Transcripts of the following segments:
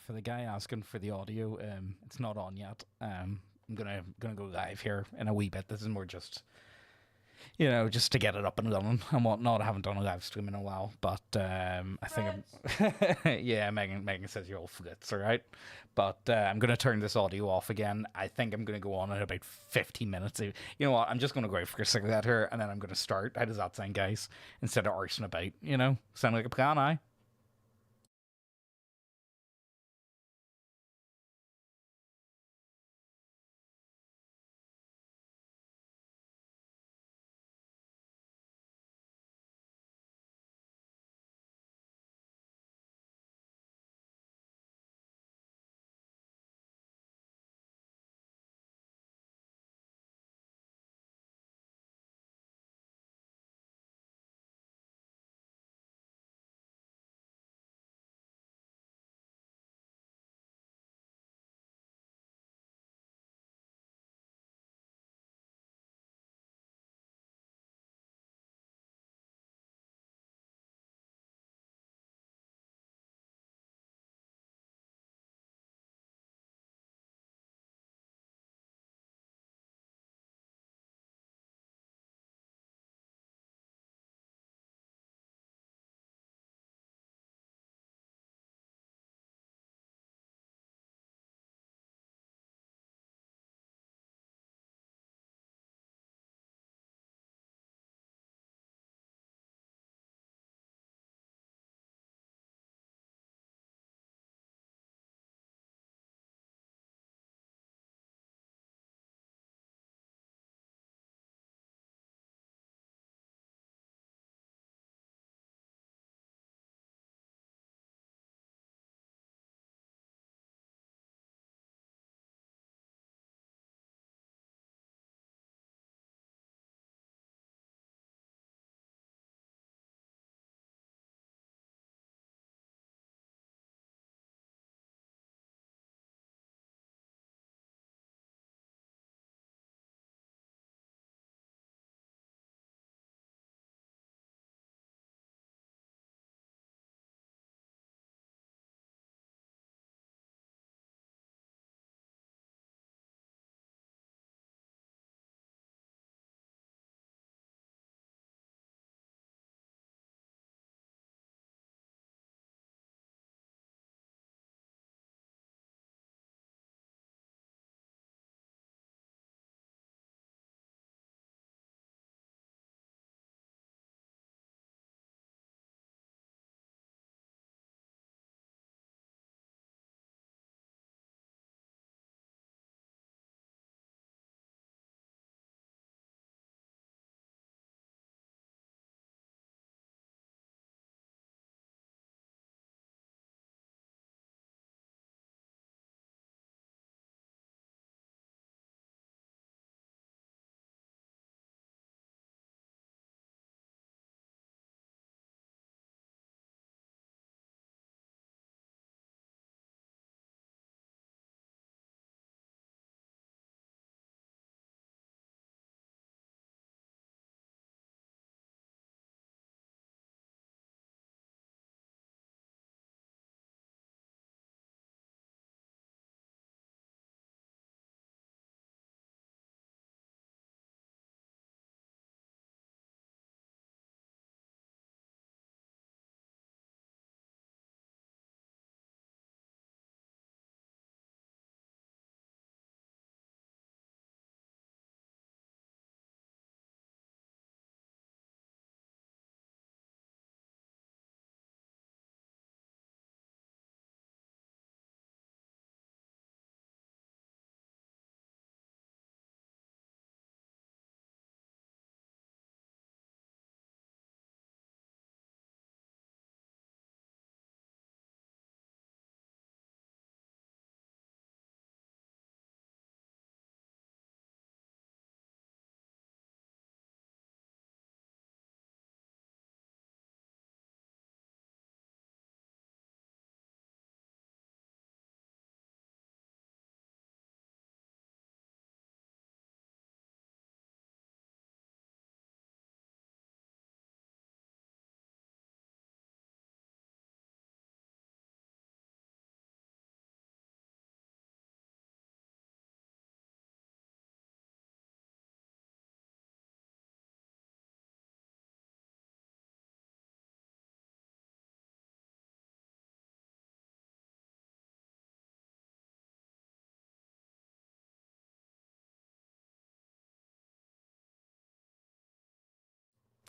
for the guy asking for the audio. It's not on yet. I'm gonna go live here in a wee bit. This is more just just to get it up and running and whatnot. I haven't done a live stream in a while, but I think I'm. Yeah, Megan says you're all flits, all right. But I'm gonna turn this audio off again. I think I'm gonna go on in about 15 minutes. You know what? I'm just gonna go out for a cigarette here, and then I'm gonna start. How does that sound, guys? Instead of arsing about, sound like a plan, aye?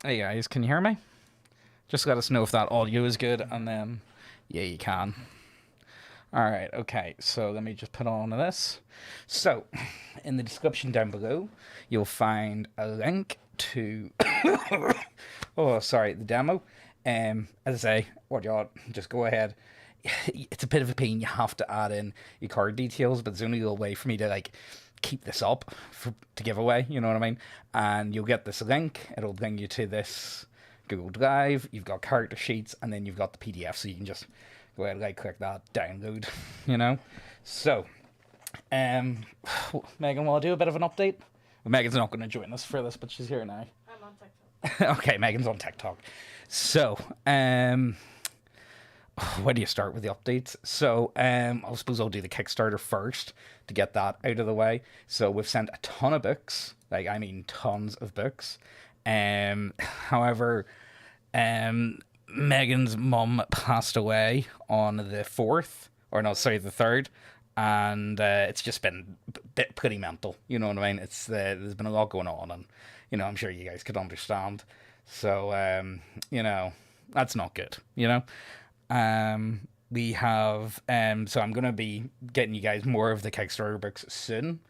Hey guys, can you hear me? Just let us know if that audio is good, and then yeah, you can. All right, okay. So let me just put on this. So, in the description down below, you'll find a link to oh, sorry, the demo. As I say, what you ought, just go ahead. It's a bit of a pain. You have to add in your card details, but it's the only little way for me to like keep this up to give away. You know what I mean? And you'll get this link. It'll bring you to this Google Drive. You've got character sheets, and then you've got the PDF, so you can just go ahead and right click that, download. You know. So, Megan, will I do a bit of an update? Well, Megan's not going to join us for this, but she's here now. I'm on TikTok. Okay, Megan's on TikTok. So, where do you start with the updates? So, I suppose I'll do the Kickstarter first to get that out of the way. So, we've sent a ton of books, like I mean, tons of books. However, Megan's mum passed away on the 4th, or no, sorry, the 3rd, and it's just been pretty mental. You know what I mean? There's been a lot going on, and I'm sure you guys could understand. So, that's not good. We have so I'm gonna be getting you guys more of the Kickstarter books soon.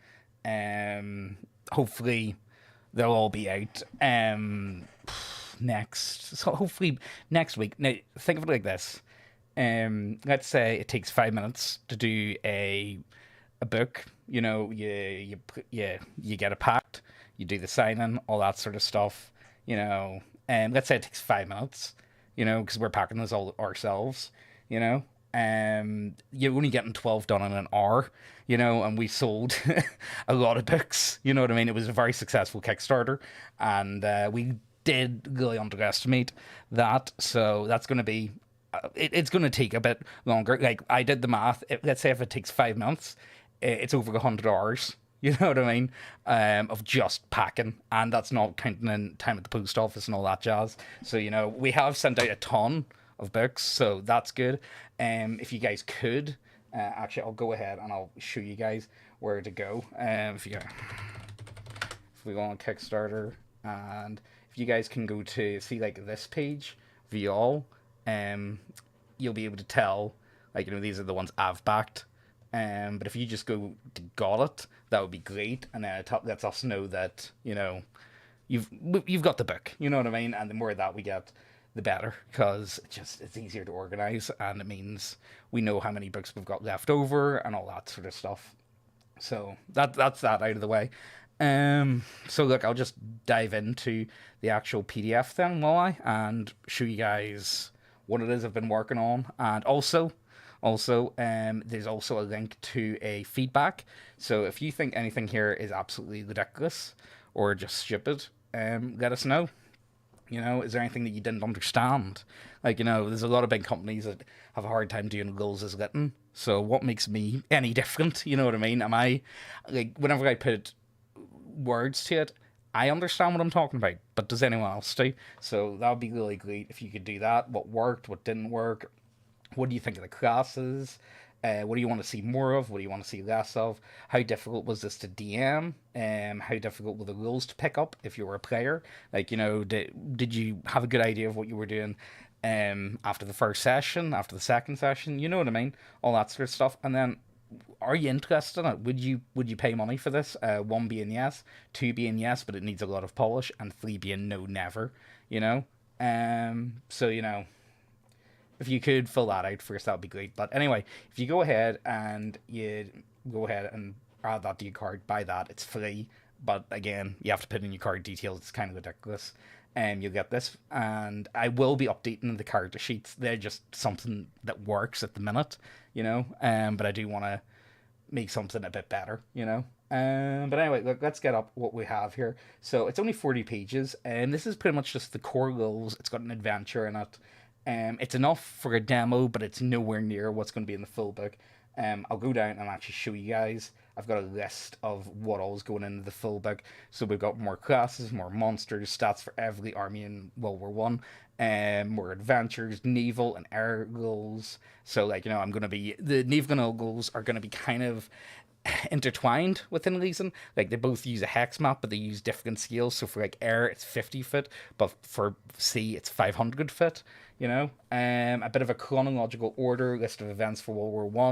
Hopefully they'll all be out next. So hopefully next week. Now think of it like this. Let's say it takes 5 minutes to do a book. You get it packed, you do the signing, all that sort of stuff. And let's say it takes 5 minutes. Because we're packing this all ourselves. You're only getting 12 done in an hour. And we sold a lot of books. You know what I mean? It was a very successful Kickstarter, and we did really underestimate that. So that's going to be. It's going to take a bit longer. Like I did the math. Let's say if it takes 5 minutes, it's over 100 hours. You know what I mean? Of just packing, and that's not counting in time at the post office and all that jazz. So we have sent out a ton of books, so that's good. If you guys could, actually, I'll go ahead and I'll show you guys where to go. If we go on Kickstarter, and if you guys can go to see like this page, Royale, you'll be able to tell these are the ones I've backed. But if you just go to got it, that would be great, and then it lets us know that you've got the book. You know what I mean? And the more that we get, the better, because it's easier to organize, and it means we know how many books we've got left over and all that sort of stuff. So that's that out of the way. So look, I'll just dive into the actual PDF then, will I, and show you guys what it is I've been working on, and also, there's also a link to a feedback. So if you think anything here is absolutely ridiculous or just stupid, let us know. Is there anything that you didn't understand? There's a lot of big companies that have a hard time doing goals as written. So what makes me any different? You know what I mean? Am I, whenever I put words to it, I understand what I'm talking about, but does anyone else do? So that would be really great if you could do that. What worked, what didn't work, what do you think of the classes? What do you want to see more of? What do you want to see less of? How difficult was this to DM? How difficult were the rules to pick up if you were a player? Did you have a good idea of what you were doing after the first session, after the second session? You know what I mean? All that sort of stuff. And then, are you interested in it? Would you pay money for this? 1 being yes, 2 being yes, but it needs a lot of polish, and 3 being no, never. So if you could fill that out first, that would be great. But anyway, if you go ahead and add that to your card, buy that, it's free. But again, you have to put in your card details. It's kind of ridiculous. You'll get this. And I will be updating the character sheets. They're just something that works at the minute, but I do want to make something a bit better, But anyway, look, let's get up what we have here. So it's only 40 pages, and this is pretty much just the core rules. It's got an adventure in it. It's enough for a demo, but it's nowhere near what's going to be in the full book. I'll go down and actually show you guys. I've got a list of what all's going into the full book. So we've got more classes, more monsters, stats for every army in World War One. more adventures, naval and air goals. So like I'm gonna be the naval and air goals are gonna be kind of intertwined within reason. Like they both use a hex map, but they use different scales. So for like air, it's 50 foot, but for sea, it's 500 foot. A bit of a chronological order list of events for World War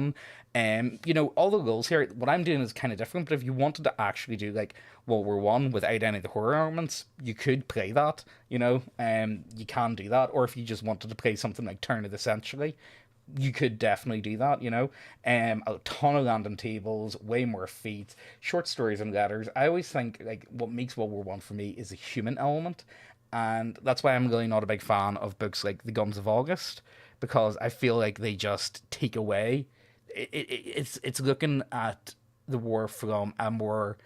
I. All the rules here. What I'm doing is kind of different. But if you wanted to actually do like World War I without any of the horror elements, you could play that. You can do that. Or if you just wanted to play something like Turn of the Century, you could definitely do that, a ton of random tables, way more feats, short stories and letters. I always think like what makes World War I for me is the human element, and that's why I'm really not a big fan of books like The Guns of August, because I feel like they just take away. It's looking at the war from a more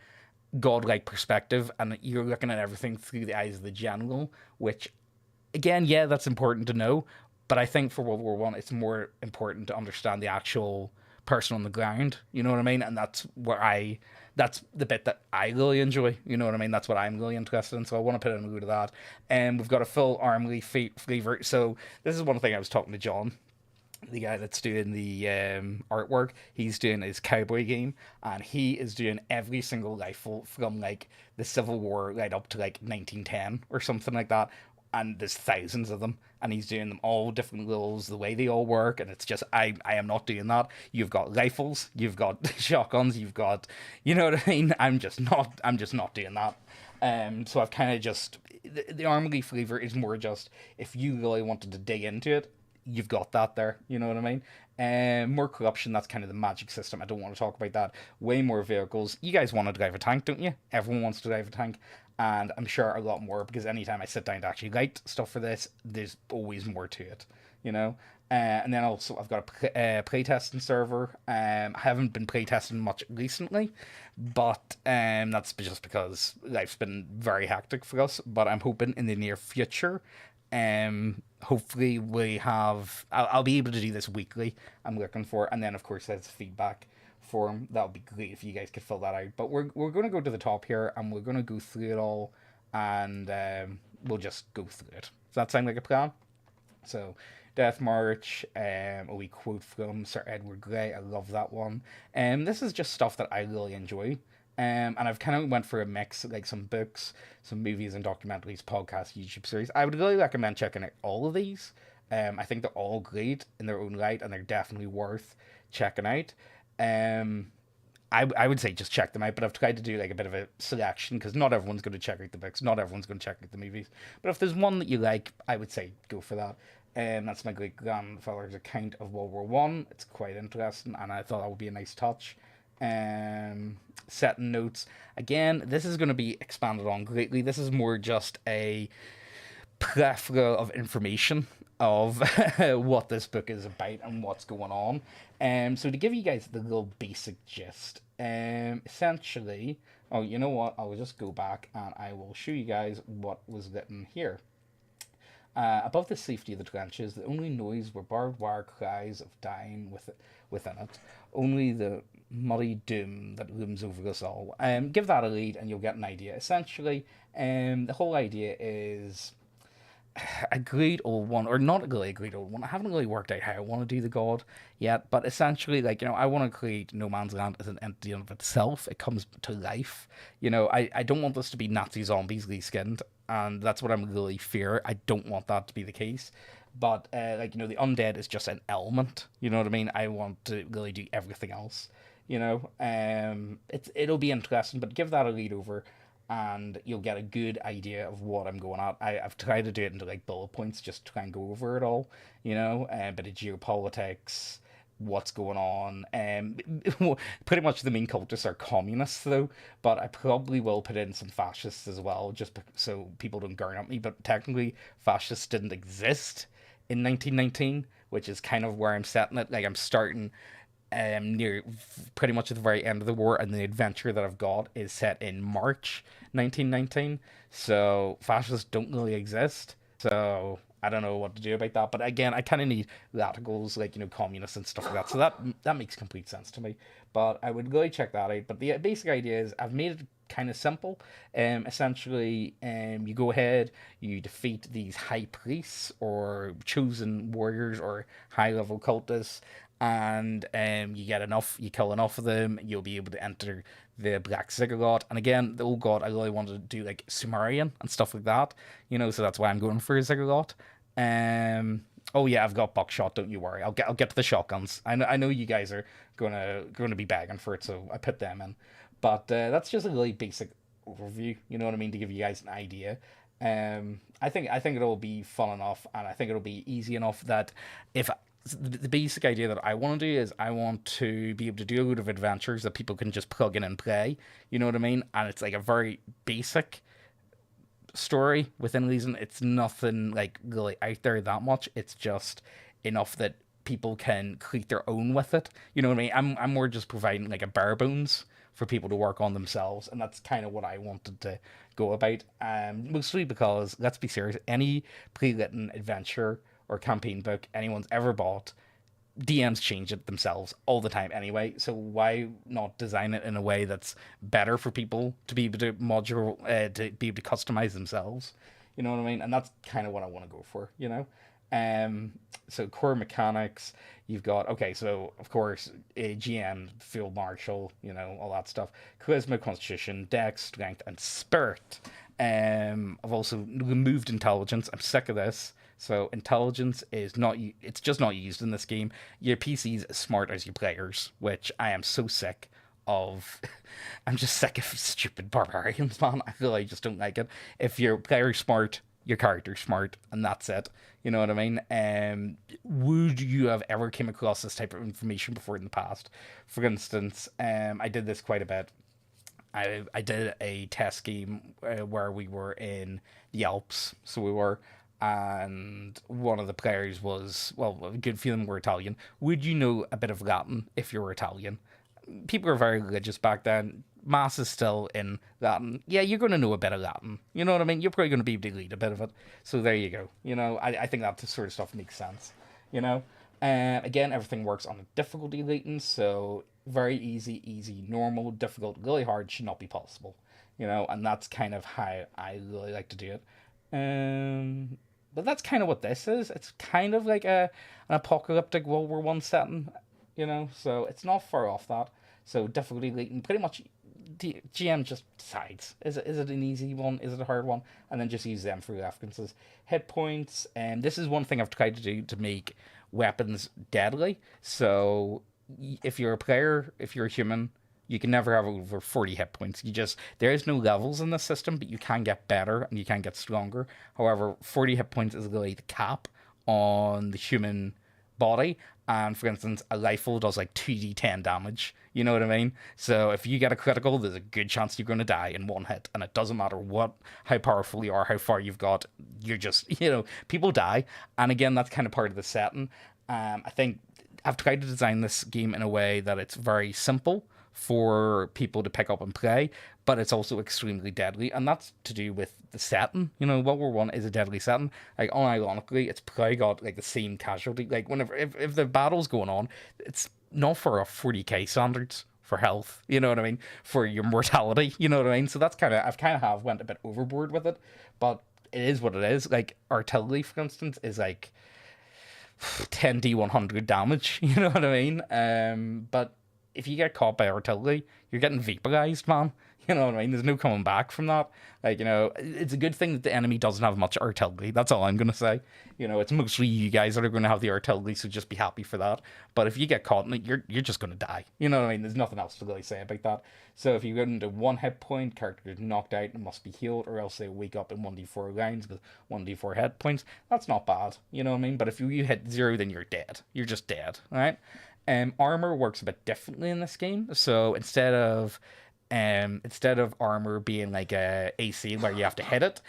godlike perspective, and you're looking at everything through the eyes of the general, which again, yeah, that's important to know. But I think for World War I, it's more important to understand the actual person on the ground. You know what I mean? And that's the bit that I really enjoy. You know what I mean? That's what I'm really interested in. So I want to put in a load of that. And we've got a full armory flavor. So this is one thing I was talking to John, the guy that's doing the artwork. He's doing his cowboy game, and he is doing every single rifle from like the Civil War right up to like 1910 or something like that, and there's thousands of them, and he's doing them all different rules, the way they all work, and it's just I am not doing that. You've got rifles, you've got shotguns, you've got, you know what I mean. I'm just not doing that. So I've kind of just the armory flavor is more just if you really wanted to dig into it, you've got that there. You know what I mean? More corruption, that's kind of the magic system. I don't want to talk about that. Way more vehicles. You guys want to drive a tank, don't you? Everyone wants to drive a tank. And I'm sure a lot more, because anytime I sit down to actually write stuff for this, there's always more to it, you know? And then also I've got a playtesting server. I haven't been playtesting much recently, but that's just because life's been very hectic for us. But I'm hoping in the near future, hopefully I'll be able to do this weekly. I'm looking for, and then of course there's feedback form. That would be great if you guys could fill that out. But we're going to go to the top here, and we're going to go through it all, and we'll just go through it. Does that sound like a plan? So, Death March, a wee quote from Sir Edward Grey. I love that one. This is just stuff that I really enjoy. And I've kind of went for a mix, like some books, some movies and documentaries, podcasts, YouTube series. I would really recommend checking out all of these. I think they're all great in their own right, and they're definitely worth checking out. I would say just check them out, but I've tried to do like a bit of a selection, because not everyone's going to check out the books, not everyone's going to check out the movies. But if there's one that you like, I would say go for that. That's my great grandfather's account of World War I. It's quite interesting, and I thought that would be a nice touch. Setting notes. Again, this is going to be expanded on greatly. This is more just a plethora of information of what this book is about and what's going on. So to give you guys the little basic gist, essentially, oh, you know what? I will just go back and I will show you guys what was written here. Above the safety of the trenches, the only noise were barbed wire cries of dying within it. Only the muddy doom that looms over us all. Give that a read and you'll get an idea. Essentially, the whole idea is a great old one, or not really a great old one. I haven't really worked out how I want to do the god yet, but essentially, like, I want to create No Man's Land as an entity of itself. It comes to life. I don't want this to be Nazi zombies reskinned, and that's what I'm really fear. I don't want that to be the case. But, the undead is just an element. You know what I mean? I want to really do everything else. It'll be interesting, but give that a read over, and you'll get a good idea of what I'm going at. I've tried to do it into like bullet points, just to try and go over it all, a bit of geopolitics, what's going on. Pretty much the main cultists are communists though, but I probably will put in some fascists as well, just so people don't gurn at me. But technically, fascists didn't exist in 1919, which is kind of where I'm setting it. Like I'm starting near pretty much at the very end of the war, and the adventure that I've got is set in March 1919. So fascists don't really exist. So I don't know what to do about that. But again, I kind of need radicals like communists and stuff like that. So that makes complete sense to me. But I would really check that out. But the basic idea is I've made it kind of simple. Essentially, you go ahead, you defeat these high priests or chosen warriors or high level cultists, and you get enough, you kill enough of them, you'll be able to enter the Black Ziggurat. And again, oh god, I really wanted to do like Sumerian and stuff like that, so that's why I'm going for a Ziggurat. Um, oh yeah, I've got buckshot. Don't you worry. I'll get to the shotguns. I know you guys are gonna be begging for it, so I put them in. But that's just a really basic overview. You know what I mean, to give you guys an idea. I think it'll be fun enough, and I think it'll be easy enough that if the basic idea that I want to do is I want to be able to do a load of adventures that people can just plug in and play. You know what I mean? And it's like a very basic story within reason. It's nothing like really out there that much. It's just enough that people can create their own with it. You know what I mean? I'm more just providing like a bare bones for people to work on themselves, and that's kind of what I wanted to go about. Mostly because let's be serious, any pre-written adventure or campaign book anyone's ever bought, DMs change it themselves all the time anyway. So why not design it in a way that's better for people to be able to to be able to customize themselves? You know what I mean? And that's kind of what I want to go for. Um, so core mechanics, you've got okay. So of course, a GM, field marshal, all that stuff. Charisma, constitution, dex, strength, and spirit. I've also removed intelligence. I'm sick of this. So intelligence is not. It's just not used in this game. Your PC's as smart as your players, which I am so sick of. I'm just sick of stupid barbarians, man. I feel I just don't like it. If your player's smart, your character's smart, and that's it. You know what I mean? Would you have ever came across this type of information before in the past? For instance, I did this quite a bit. I did a test game where we were in the Alps, so we were, and one of the players was, well, a good feeling we're Italian. Would you know a bit of Latin if you were Italian? People are very religious back then. Mass is still in Latin. Yeah, you're going to know a bit of Latin. You know what I mean? You're probably going to be able to read a bit of it. So there you go. I think that sort of stuff makes sense. You know? Again, everything works on a difficulty rating. So very easy, easy, normal, difficult, really hard should not be possible. And that's kind of how I really like to do it. But that's kind of what this is. It's kind of like an apocalyptic World War I setting, so it's not far off that. So difficulty rating, pretty much the GM just decides. Is it an easy one? Is it a hard one? And then just use them for references. Hit points, and this is one thing I've tried to do to make weapons deadly. So if you're a player, if you're a human, you can never have over 40 hit points. There is no levels in this system, but you can get better and you can get stronger. However, 40 hit points is really the cap on the human body. And for instance, a rifle does like 2d10 damage. You know what I mean? So if you get a critical, there's a good chance you're going to die in one hit. And it doesn't matter how powerful you are, how far you've got. You're just, people die. And again, that's kind of part of the setting. I think I've tried to design this game in a way that it's very simple for people to pick up and play, but it's also extremely deadly, and that's to do with the setting. World War I is a deadly setting. Like, unironically, it's probably got like the same casualty. Like, whenever if the battle's going on, it's not for a 40k standards for health. You know what I mean? For your mortality. You know what I mean? So that's I've kind of have went a bit overboard with it, but it is what it is. Like artillery, for instance, is like 10d100 damage. You know what I mean? But if you get caught by artillery, you're getting vaporized, man. You know what I mean? There's no coming back from that. Like, it's a good thing that the enemy doesn't have much artillery. That's all I'm going to say. It's mostly you guys that are going to have the artillery, so just be happy for that. But if you get caught in it, you're just going to die. You know what I mean? There's nothing else to really say about that. So if you get into one hit point, character is knocked out and must be healed, or else they wake up in 1d4 rounds with 1d4 hit points. That's not bad. You know what I mean? But if you hit 0, then you're dead. You're just dead, all right? Armor works a bit differently in this game. So instead of armor being like a AC where you have to hit it,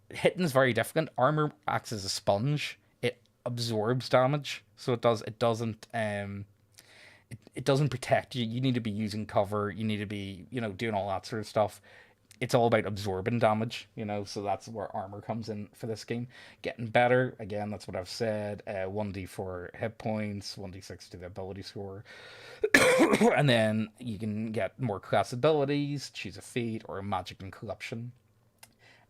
hitting is very different. Armor acts as a sponge. It absorbs damage, so it doesn't protect you. You need to be using cover. You need to be doing all that sort of stuff. it's all about absorbing damage, so that's where armor comes in for this game. Getting better, again, that's what I've said. 1d4 hit points, 1d6 to the ability score, and then you can get more class abilities, choose a feat, or magic and corruption.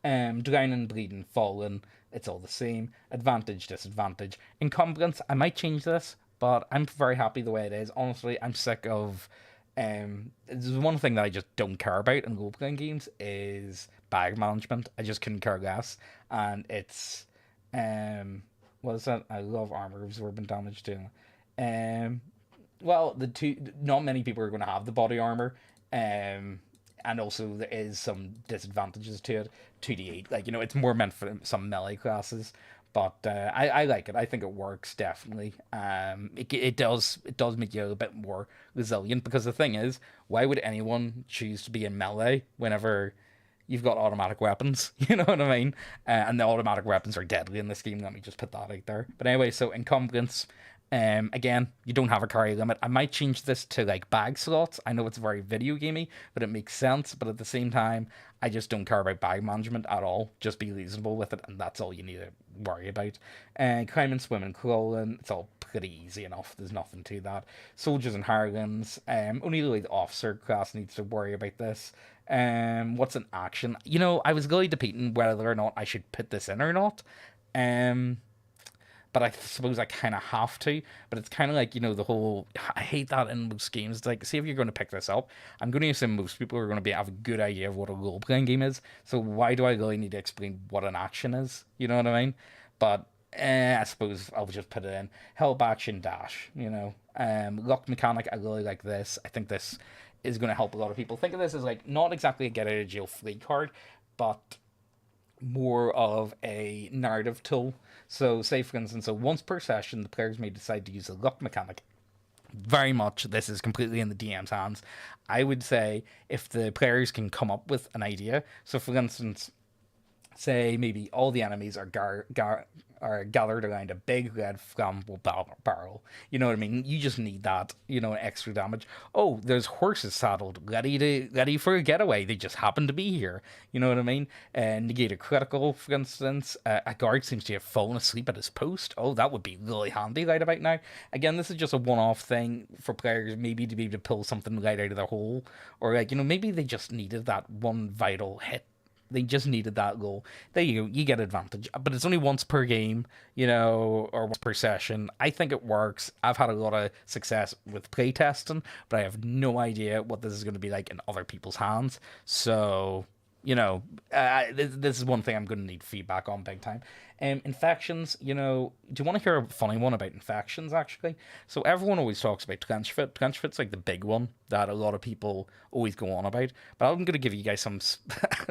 Drowning, bleeding, falling, it's all the same. Advantage, disadvantage. Encumbrance, I might change this, but I'm very happy the way it is. Honestly, I'm sick of. There's one thing that I just don't care about in role playing games is bag management. I just couldn't care less, and it's what is that? I love armor absorbing damage too. Um, well, the two, not many people are going to have the body armor. And also there is some disadvantages to it. 2d8, like it's more meant for some melee classes, but I like it. I think it works definitely. It does make you a bit more resilient, because the thing is, why would anyone choose to be in melee whenever you've got automatic weapons? You know what I mean? And the automatic weapons are deadly in this game. Let me just put that out there. But anyway, so encumbrance. Again, you don't have a carry limit. I might change this to like bag slots. I know it's very video gamey, but it makes sense. But at the same time, I just don't care about bag management at all. Just be reasonable with it, and that's all you need to worry about. Climbing, swimming, crawling, it's all pretty easy enough. There's nothing to that. Soldiers and harlequins. Only really the officer class needs to worry about this. What's an action? I was really debating whether or not I should put this in or not. But I suppose I kind of have to. But it's kind of like, the whole. I hate that in most games. It's like, see if you're going to pick this up. I'm going to assume most people are going to have a good idea of what a role playing game is. So why do I really need to explain what an action is? You know what I mean? But I suppose I'll just put it in. Help, action, dash. Lock mechanic, I really like this. I think this is going to help a lot of people. Think of this as like not exactly a get out of jail free card, but more of a narrative tool. So, say for instance, once per session, the players may decide to use a luck mechanic. Very much, this is completely in the DM's hands. I would say if the players can come up with an idea. So, for instance, say maybe all the enemies are gathered around a big red flammable barrel. You know what I mean? You just need that, extra damage. Oh, there's horses saddled, ready for a getaway. They just happen to be here. You know what I mean? Negate a critical, for instance. A guard seems to have fallen asleep at his post. Oh, that would be really handy right about now. Again, this is just a one-off thing for players, maybe to be able to pull something right out of their hole, or maybe they just needed that one vital hit. They just needed that goal. There you go. You get advantage. But it's only once per game, or once per session. I think it works. I've had a lot of success with playtesting, but I have no idea what this is going to be like in other people's hands. So, this is one thing I'm going to need feedback on big time. Infections, do you want to hear a funny one about infections, actually? So everyone always talks about trench foot. Trench foot's like the big one that a lot of people always go on about. But I'm going to give you guys some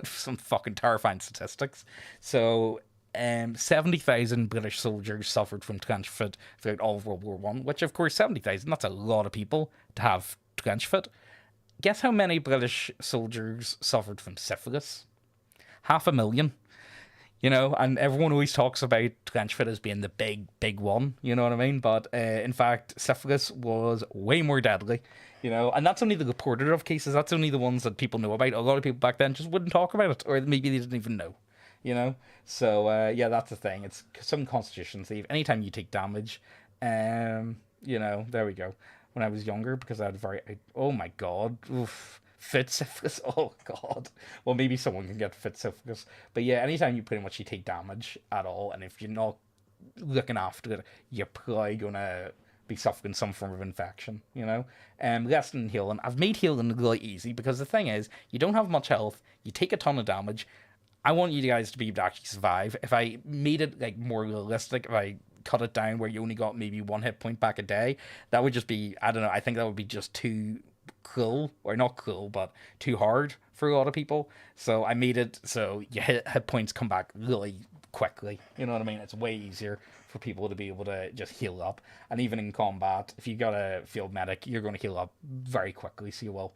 some fucking terrifying statistics. So 70,000 British soldiers suffered from trench foot throughout all of World War One, which of course 70,000, that's a lot of people to have trench foot. Guess how many British soldiers suffered from syphilis? 500,000. And everyone always talks about trench foot as being the big one, you know what I mean? But in fact, syphilis was way more deadly, and that's only the reported of cases. That's only the ones that people know about. A lot of people back then just wouldn't talk about it, or maybe they didn't even know, So, yeah, that's the thing. It's some constitution thief. Anytime you take damage, there we go. When I was younger, because I had oh my god, oof. Fit syphilis. Oh god. Well, maybe someone can get fit syphilis. But yeah, anytime you pretty much you take damage at all, and if you're not looking after it, you're probably gonna be suffering some form of infection. Less than healing. I've made healing really easy because the thing is, you don't have much health. You take a ton of damage. I want you guys to be able to actually survive. If I made it like more realistic, if I cut it down where you only got maybe 1 hit point back a day, that would just be, I don't know, I think that would be just too cruel, or not cruel, but too hard for a lot of people. So I made it so your hit points come back really quickly. You know what I mean? It's way easier for people to be able to just heal up. And even in combat, if you got a field medic, you're going to heal up very quickly, so you will.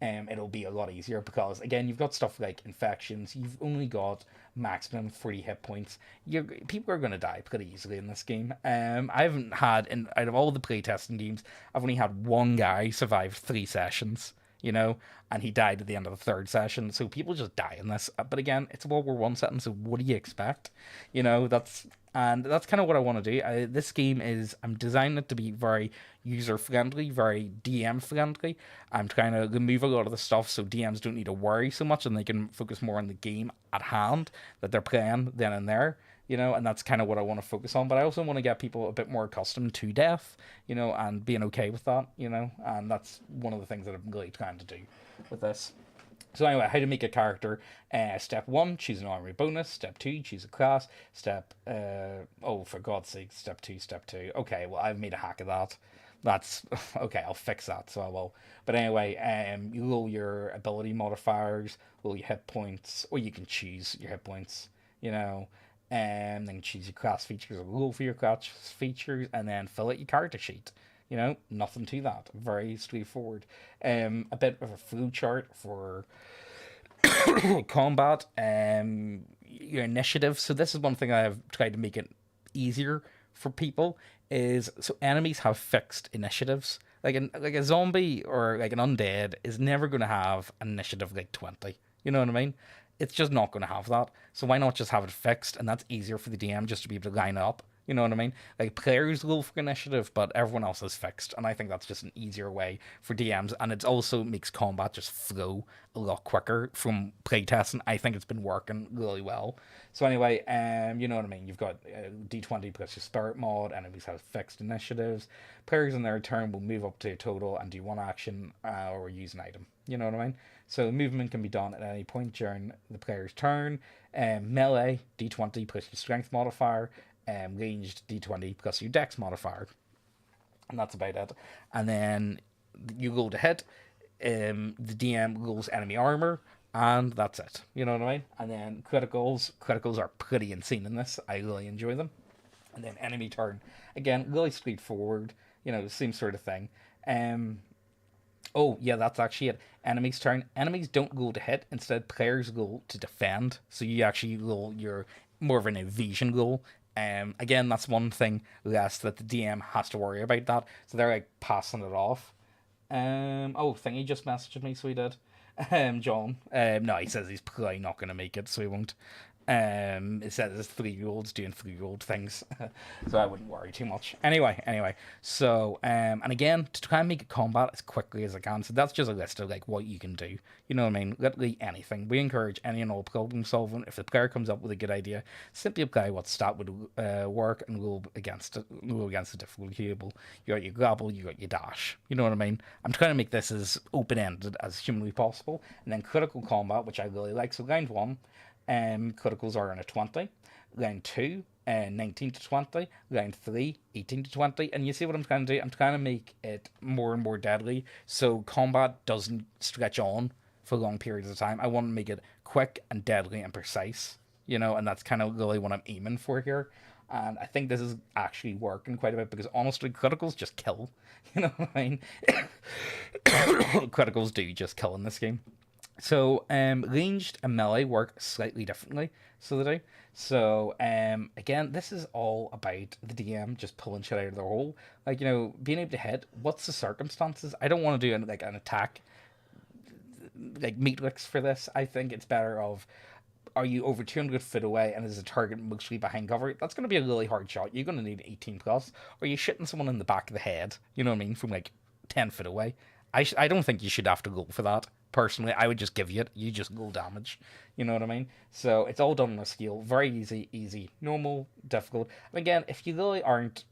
It'll be a lot easier because, again, you've got stuff like infections. You've only got maximum 40 hit points. People are going to die pretty easily in this game. I haven't had, out of all the playtesting games, I've only had one guy survive 3 sessions. you know, and he died at the end of the third session. So people just die in this. But again, it's a World War I setting, so what do you expect? You know, that's kind of what I want to do. This game is, I'm designing it to be very user friendly, very DM friendly. I'm trying to remove a lot of the stuff so DMs don't need to worry so much and they can focus more on the game at hand that they're playing then and there. You know, and that's kind of what I want to focus on. But I also want to get people a bit more accustomed to death, you know, and being okay with that, you know, and that's one of the things that I'm really trying to do with this. So anyway, how to make a character. Step 1, choose an armory bonus. Step 2, choose a class. Oh, for God's sake, step 2. Okay, well, I've made a hack of that. That's, okay, I'll fix that, so I will. But anyway, you roll your ability modifiers, roll your hit points, or you can choose your hit points, you know, and then choose your class features, or roll for your class features, and then fill out your character sheet. You know, nothing to that. Very straightforward. A bit of a flow chart for combat. Your initiative. So this is one thing I have tried to make it easier for people. Is so enemies have fixed initiatives. Like a zombie or like an undead is never going to have an initiative like 20. You know what I mean? It's just not going to have that. So why not just have it fixed? And that's easier for the DM just to be able to line up. You know what I mean? Like players roll for initiative, but everyone else is fixed, and I think that's just an easier way for DMs, and it also makes combat just flow a lot quicker from playtesting. I think it's been working really well. So anyway, you know what I mean? You've got D20 plus your spirit mod. Enemies have fixed initiatives. Players in their turn will move up to a total and do one action or use an item. You know what I mean? So movement can be done at any point during the player's turn. Melee D20 plus your strength modifier. Ranged D20 plus your dex modifier, and that's about it. And then you roll to hit. The DM rolls enemy armor, and that's it. You know what I mean? And then criticals are pretty insane in this. I really enjoy them. And then enemy turn, again, really straightforward. You know, same sort of thing. Oh, yeah, that's actually it. Enemy's turn. Enemies don't go to hit. Instead, players go to defend. So you actually roll your more of an evasion goal. Again, that's one thing less that the DM has to worry about that. So they're like passing it off. Oh, Thingy just messaged me, so he did. John. No, he says he's probably not going to make it, so he won't. It says his 3-year-old's doing 3-year-old things, so I wouldn't worry too much. Anyway, so and again, to try and make a combat as quickly as I can. So that's just a list of like what you can do. You know what I mean? Literally anything. We encourage any and all problem solving. If the player comes up with a good idea, simply apply what stat would work and roll against it. Roll against the difficulty table. You got your grapple, you got your dash. You know what I mean? I'm trying to make this as open ended as humanly possible, and then critical combat, which I really like. So round 1. Criticals are in a 20. Round 2, 19 to 20. Round 3, 18 to 20. And you see what I'm trying to do? I'm trying to make it more and more deadly so combat doesn't stretch on for long periods of time. I want to make it quick and deadly and precise, you know, and that's kind of really what I'm aiming for here. And I think this is actually working quite a bit because honestly, criticals just kill. You know what I mean? Criticals do just kill in this game. So, ranged and melee work slightly differently, so they do. So, again, this is all about the DM just pulling shit out of the hole. Like, you know, being able to hit, what's the circumstances? I don't want to do an attack, like, matrix for this. I think it's better of, are you over 200 feet away and is the target mostly behind cover? That's going to be a really hard shot. You're going to need 18 plus. Or are you shitting someone in the back of the head, you know what I mean, from, like, 10 feet away? I don't think you should have to go for that. Personally, I would just give you it. You just go damage. You know what I mean? So it's all done on a scale. Very easy, normal, difficult. And again, if you really aren't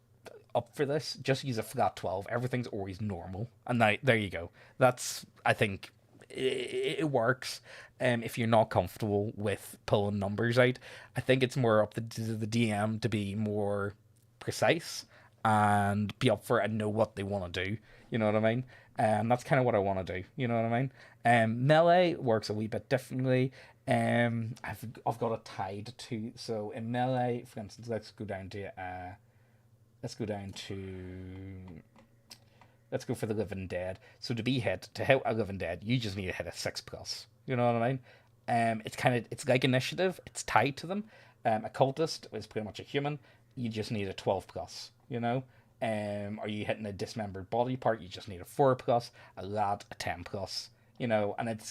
up for this, just use a flat 12. Everything's always normal. And there you go. That's, I think, it works. If you're not comfortable with pulling numbers out, I think it's more up to the DM to be more precise and be up for it and know what they want to do. You know what I mean? That's kind of what I want to do. You know what I mean? Melee works a wee bit differently. I've got it tied to, so in melee, for instance, let's go for the living dead. So to hit a living dead, you just need to hit a 6 plus. You know what I mean? It's like initiative. It's tied to them. A cultist is pretty much a human. You just need a 12 plus. You know. Are you hitting a dismembered body part? You just need a 4 plus. A lad, a 10 plus. And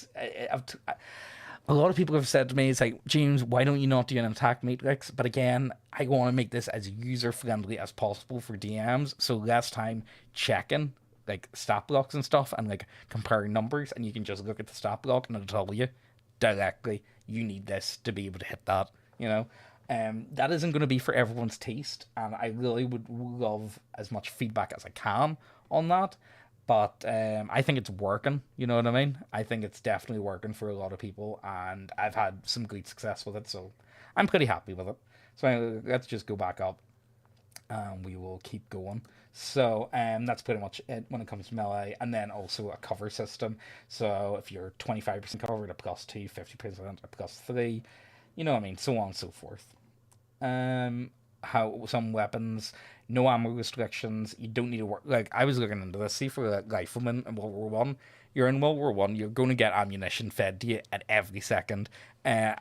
a lot of people have said to me, it's like, James, why don't you not do an attack matrix? But again, I want to make this as user friendly as possible for DMs, so less time checking like stat blocks and stuff and like comparing numbers, and you can just look at the stat block and it'll tell you directly you need this to be able to hit that. You know, that isn't going to be for everyone's taste, and I really would love as much feedback as I can on that. But I think it's working. You know what I mean? I think it's definitely working for a lot of people, and I've had some great success with it, so I'm pretty happy with it. So let's just go back up, and we will keep going. So that's pretty much it when it comes to melee, and then also a cover system. So if you're 25% covered, a plus 2, 50%, a plus 3, you know what I mean, so on and so forth. How some weapons, no ammo restrictions. You don't need to work. Like I was looking into this. See, for like riflemen in World War 1, you're in World War 1. You're going to get ammunition fed to you at every second. Uh,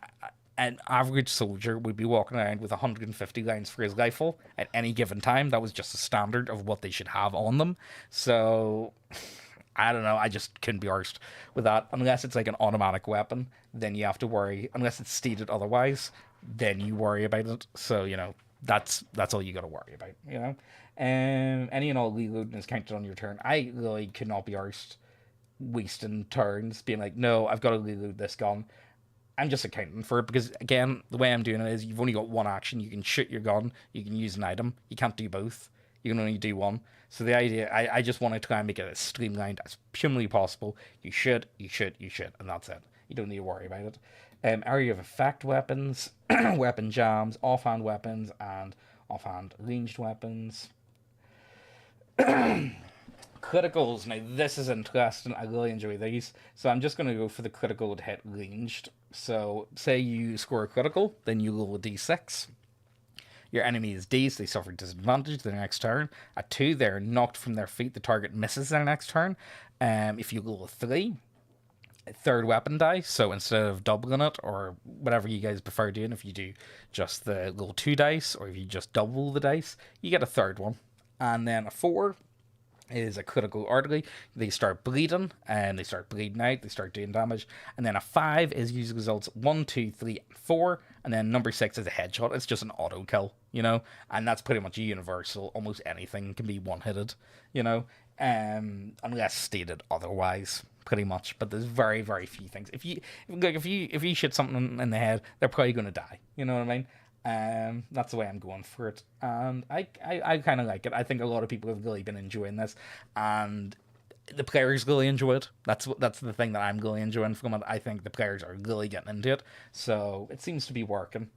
an average soldier would be walking around with 150 rounds for his rifle at any given time. That was just the standard of what they should have on them. So I don't know. I just couldn't be arsed with that. Unless it's like an automatic weapon, then you have to worry. Unless it's stated otherwise, then you worry about it. So that's all you got to worry about. Any and all reloading is counted on your turn. I really could not be arsed wasting turns being like, no, I've got to reload this gun. I'm just accounting for it because, again, the way I'm doing it is you've only got one action. You can shoot your gun, you can use an item. You can't do both. You can only do one. So the idea, I just want to try and make it as streamlined as humanly possible. You should, and that's it. You don't need to worry about it. Area of effect weapons, weapon jams, offhand weapons, and offhand ranged weapons. Criticals. Now, this is interesting. I really enjoy these. So I'm just going to go for the critical to hit ranged. So, say you score a critical, then you roll a d6. Your enemy is dazed, they suffer disadvantage their next turn. At 2, they're knocked from their feet, the target misses their next turn. If you roll a 3, a third weapon die, so instead of doubling it, or whatever you guys prefer doing, if you do just the little 2 dice, or if you just double the dice, you get a third one. And then a 4 is a critical artery. They start bleeding and they start bleeding out, they start doing damage. And then a 5 is usually results 1, 2, 3, and 4. And then number 6 is a headshot. It's just an auto kill, and that's pretty much universal. Almost anything can be one hitted, unless stated otherwise, pretty much. But there's very, very few things. If you shoot something in the head, they're probably going to die. You know what I mean? That's the way I'm going for it, and I kind of like it. I think a lot of people have really been enjoying this, and the players really enjoy it. That's the thing that I'm really enjoying from it. I think the players are really getting into it, so it seems to be working.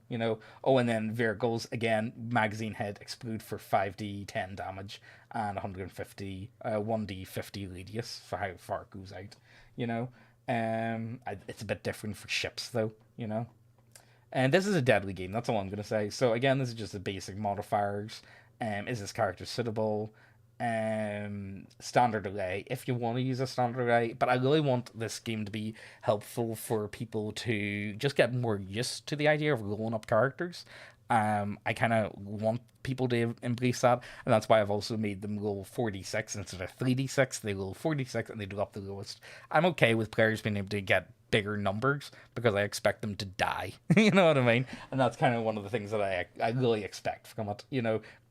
Oh, and then vehicles again. Magazine head explode for 5d10 damage and 150 1d50 radius for how far it goes out. It's a bit different for ships though. And this is a deadly game, that's all I'm going to say. So again, this is just the basic modifiers. Is this character suitable? Standard array, if you want to use a standard array. But I really want this game to be helpful for people to just get more used to the idea of rolling up characters. I kind of want people to embrace that, and that's why I've also made them roll 4d6 instead of 3d6. They roll 4d6 and they drop the lowest. I'm okay with players being able to get bigger numbers because I expect them to die. You know what I mean? And that's kind of one of the things that I really expect from it.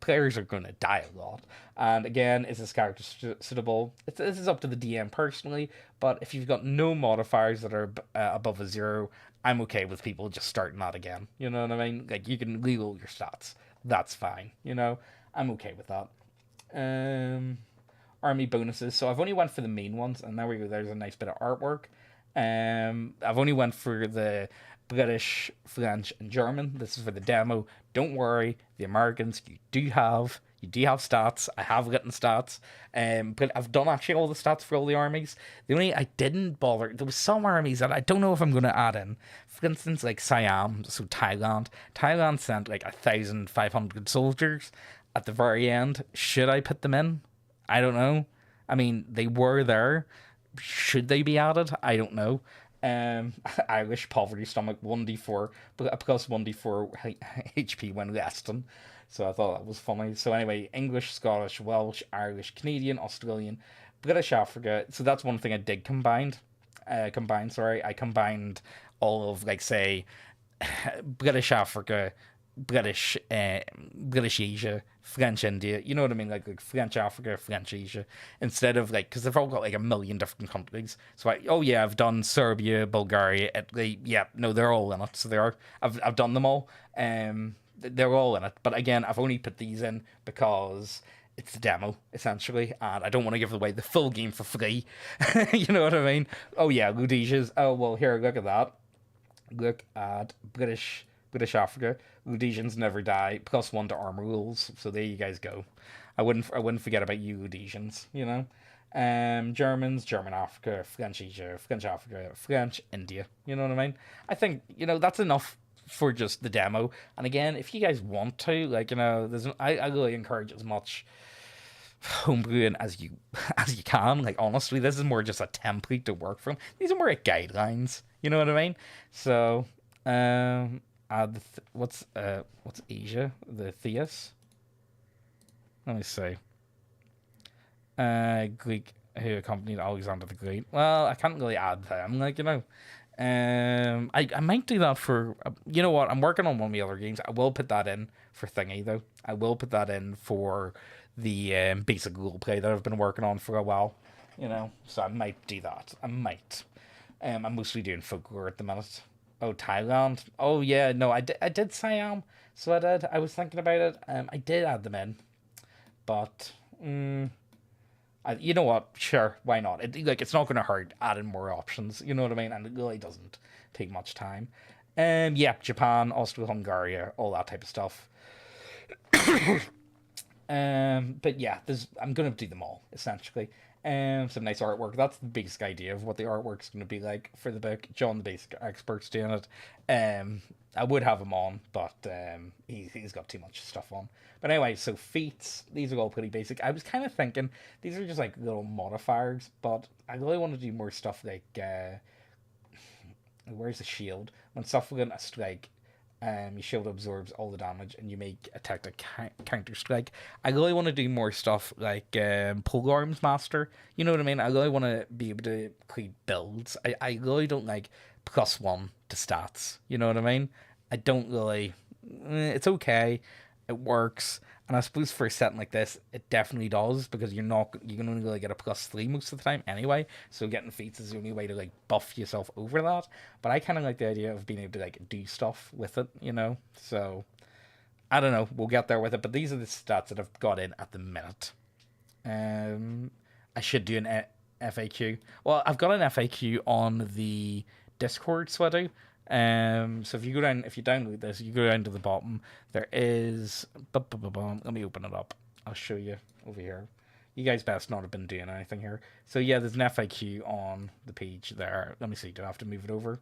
Players are going to die a lot. And again, is this character suitable? This is up to the DM personally, but if you've got no modifiers that are above a 0, I'm okay with people just starting that again. You know what I mean? Like, you can reroll your stats. That's fine. I'm okay with that. Army bonuses. So I've only went for the main ones, and there we go. There's a nice bit of artwork. I've only went for the British, French, and German. This is for the demo. Don't worry, the Americans, you do have stats. I have written stats. But I've done actually all the stats for all the armies. The only I didn't bother, there was some armies that I don't know if I'm going to add in. For instance, like Siam, so Thailand. Thailand sent like 1,500 soldiers at the very end. Should I put them in? I don't know. I mean, they were there. Should they be added? I don't know. Irish poverty stomach 1d4 plus 1d4 HP when resting. So I thought that was funny. So anyway, English, Scottish, Welsh, Irish, Canadian, Australian, British Africa. So that's one thing I did combined. combined. Sorry, I combined all of, like, say, British Africa, British Asia, French India. You know what I mean? Like French Africa, French Asia. Instead of, like, because they've all got like a million different countries. So oh yeah, I've done Serbia, Bulgaria, Italy. Yeah, no, they're all in it. So they are. I've done them all. They're all in it. But again, I've only put these in because it's the demo, essentially, and I don't want to give away the full game for free. You know what I mean? Oh yeah, Rhodesia's. Oh well, here, look at that. Look at British Africa. Rhodesians never die. +1 to armor rules. So there you guys go. I wouldn't forget about you, Rhodesians. You know, Germans, German Africa, French Asia, French Africa, French India. You know what I mean? I think that's enough for just the demo. And again, if you guys want to, like, I really encourage as much homebrewing as you can. Like, honestly, this is more just a template to work from. These are more like guidelines. You know what I mean? So, add what's Asia? The Theus. Let me see. Greek who accompanied Alexander the Great. Well, I can't really add them. Like, I might do that for. You know what? I'm working on one of the other games. I will put that in for Thingy though. I will put that in for the basic role play that I've been working on for a while. So I might do that. I might. I'm mostly doing folklore at the minute. Oh, Thailand. Oh yeah, no, I did Siam. So I did. I was thinking about it. I did add them in, but you know what? Sure, why not? It's not going to hurt adding more options. You know what I mean? And it really doesn't take much time. Yeah, Japan, Austria-Hungary, all that type of stuff. But yeah, I'm gonna do them all essentially. Some nice artwork. That's the basic idea of what the artwork's going to be like for the book. John, the basic expert's doing it. I would have him on, but he's got too much stuff on. But anyway, so feats. These are all pretty basic. I was kind of thinking these are just like little modifiers, but I really want to do more stuff like where's the shield? When suffering a strike, your shield absorbs all the damage and you make a tactic counter strike. I really want to do more stuff like Polearms Master. You know what I mean? I really want to be able to create builds. I really don't like +1 to stats. You know what I mean? I don't really. It's okay. It works. And I suppose for a setting like this, it definitely does, because you can only really get a +3 most of the time anyway. So getting feats is the only way to like buff yourself over that. But I kind of like the idea of being able to like do stuff with it, So I don't know. We'll get there with it. But these are the stats that I've got in at the minute. I should do an FAQ. Well, I've got an FAQ on the Discord, so I do. So if you download this, you go down to the bottom. There is. Let me open it up. I'll show you over here. You guys best not have been doing anything here. So yeah, there's an FAQ on the page there. Let me see. Do I have to move it over?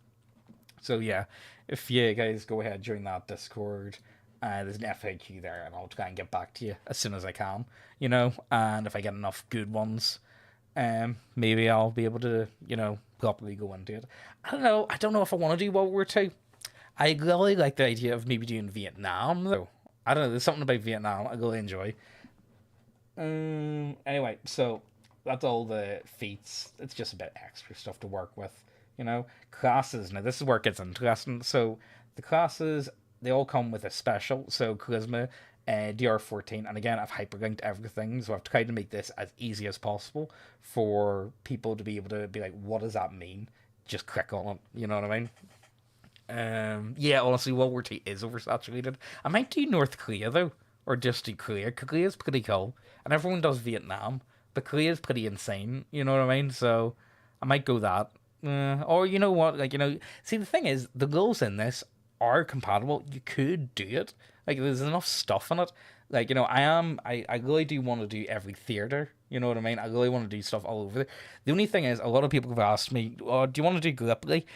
So yeah, if you guys go ahead, join that Discord. There's an FAQ there, and I'll try and get back to you as soon as I can. And if I get enough good ones, maybe I'll be able to, properly go into it. I don't know if I want to do World War II. I really like the idea of maybe doing Vietnam, though. I don't know, there's something about Vietnam I really enjoy. Anyway, so that's all the feats. It's just a bit extra stuff to work with, Classes. Now, this is where it gets interesting. So, the classes, they all come with a special. So, Charisma, DR14, and again, I've hyperlinked everything, so I've tried to make this as easy as possible for people to be able to be like, what does that mean? Just click on it, you know what I mean? Yeah, honestly, World War II is oversaturated. I might do North Korea, though, or just do Korea. Korea's pretty cool, and everyone does Vietnam, but Korea's pretty insane, you know what I mean? So, I might go that. Or, you know what, see, the thing is, the goals in this are compatible. You could do it. Like, there's enough stuff in it. Like, I really do want to do every theater. You know what I mean? I really want to do stuff all over there. The only thing is, a lot of people have asked me, oh, do you want to do Gallipoli?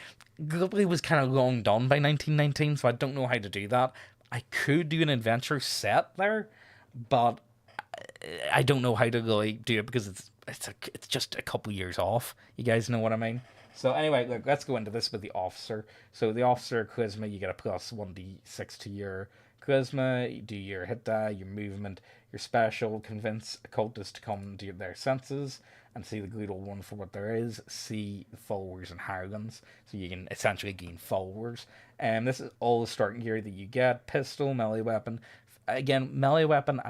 Gallipoli was kind of long done by 1919, so I don't know how to do that. I could do an adventure set there, but I don't know how to really do it because it's just a couple years off. You guys know what I mean? So anyway, look, let's go into this with the officer. So the officer charisma, you get a +1d6 to your charisma. You do your hit die, your movement, your special, convince occultists to come to their senses, and see the good old one for what there is. See the followers and hirelings, so you can essentially gain followers. And this is all the starting gear that you get: pistol, melee weapon. Again, melee weapon.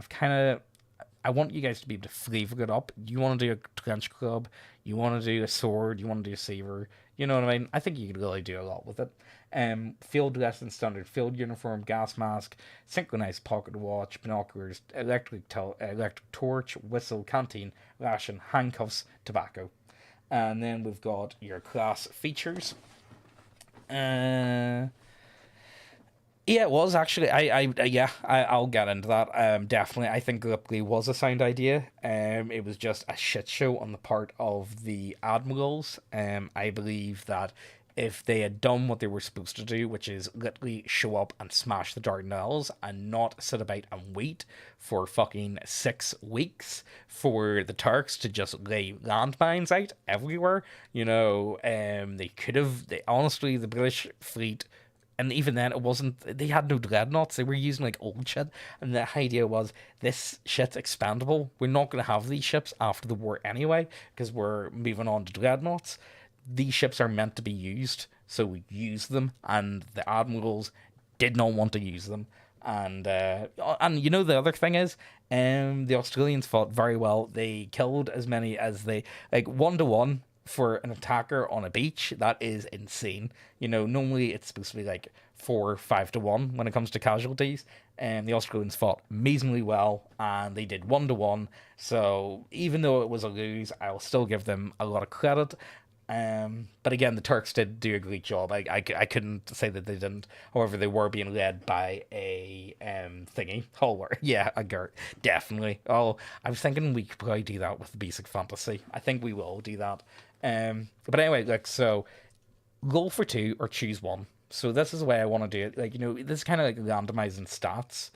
I want you guys to be able to flavor it up. You want to do a trench club, you want to do a sword, you want to do a saber. You know what I mean? I think you could really do a lot with it. Field dress and standard field uniform, gas mask, synchronized pocket watch, binoculars, electric torch, whistle, canteen, ration, handcuffs, tobacco. And then we've got your class features. Yeah, it was actually. I'll get into that. Definitely, I think Gallipoli was a sound idea. It was just a shit show on the part of the admirals. I believe that if they had done what they were supposed to do, which is literally show up and smash the Dardanelles and not sit about and wait for fucking 6 weeks for the Turks to just lay landmines out everywhere, they could have. They honestly, the British fleet, and even then, it wasn't. They had no dreadnoughts. They were using like old shit, and the idea was this shit's expandable. We're not going to have these ships after the war anyway, because we're moving on to dreadnoughts. These ships are meant to be used, so we use them, and the admirals did not want to use them. And the other thing is, the Australians fought very well. They killed as many as they 1-to-1 for an attacker on a beach. That is insane. Normally it's supposed to be like 4 or 5-to-1 when it comes to casualties, and the Australians fought amazingly well, and they did 1-to-1. So even though it was a lose, I'll still give them a lot of credit. But again, the Turks did do a great job. I couldn't say that they didn't. However, they were being led by a thingy. Yeah, a Gert. Definitely. Oh, I was thinking we could probably do that with basic fantasy. I think we will do that. But anyway, so roll for 2 or choose 1. So this is the way I want to do it. This is kind of like randomizing stats,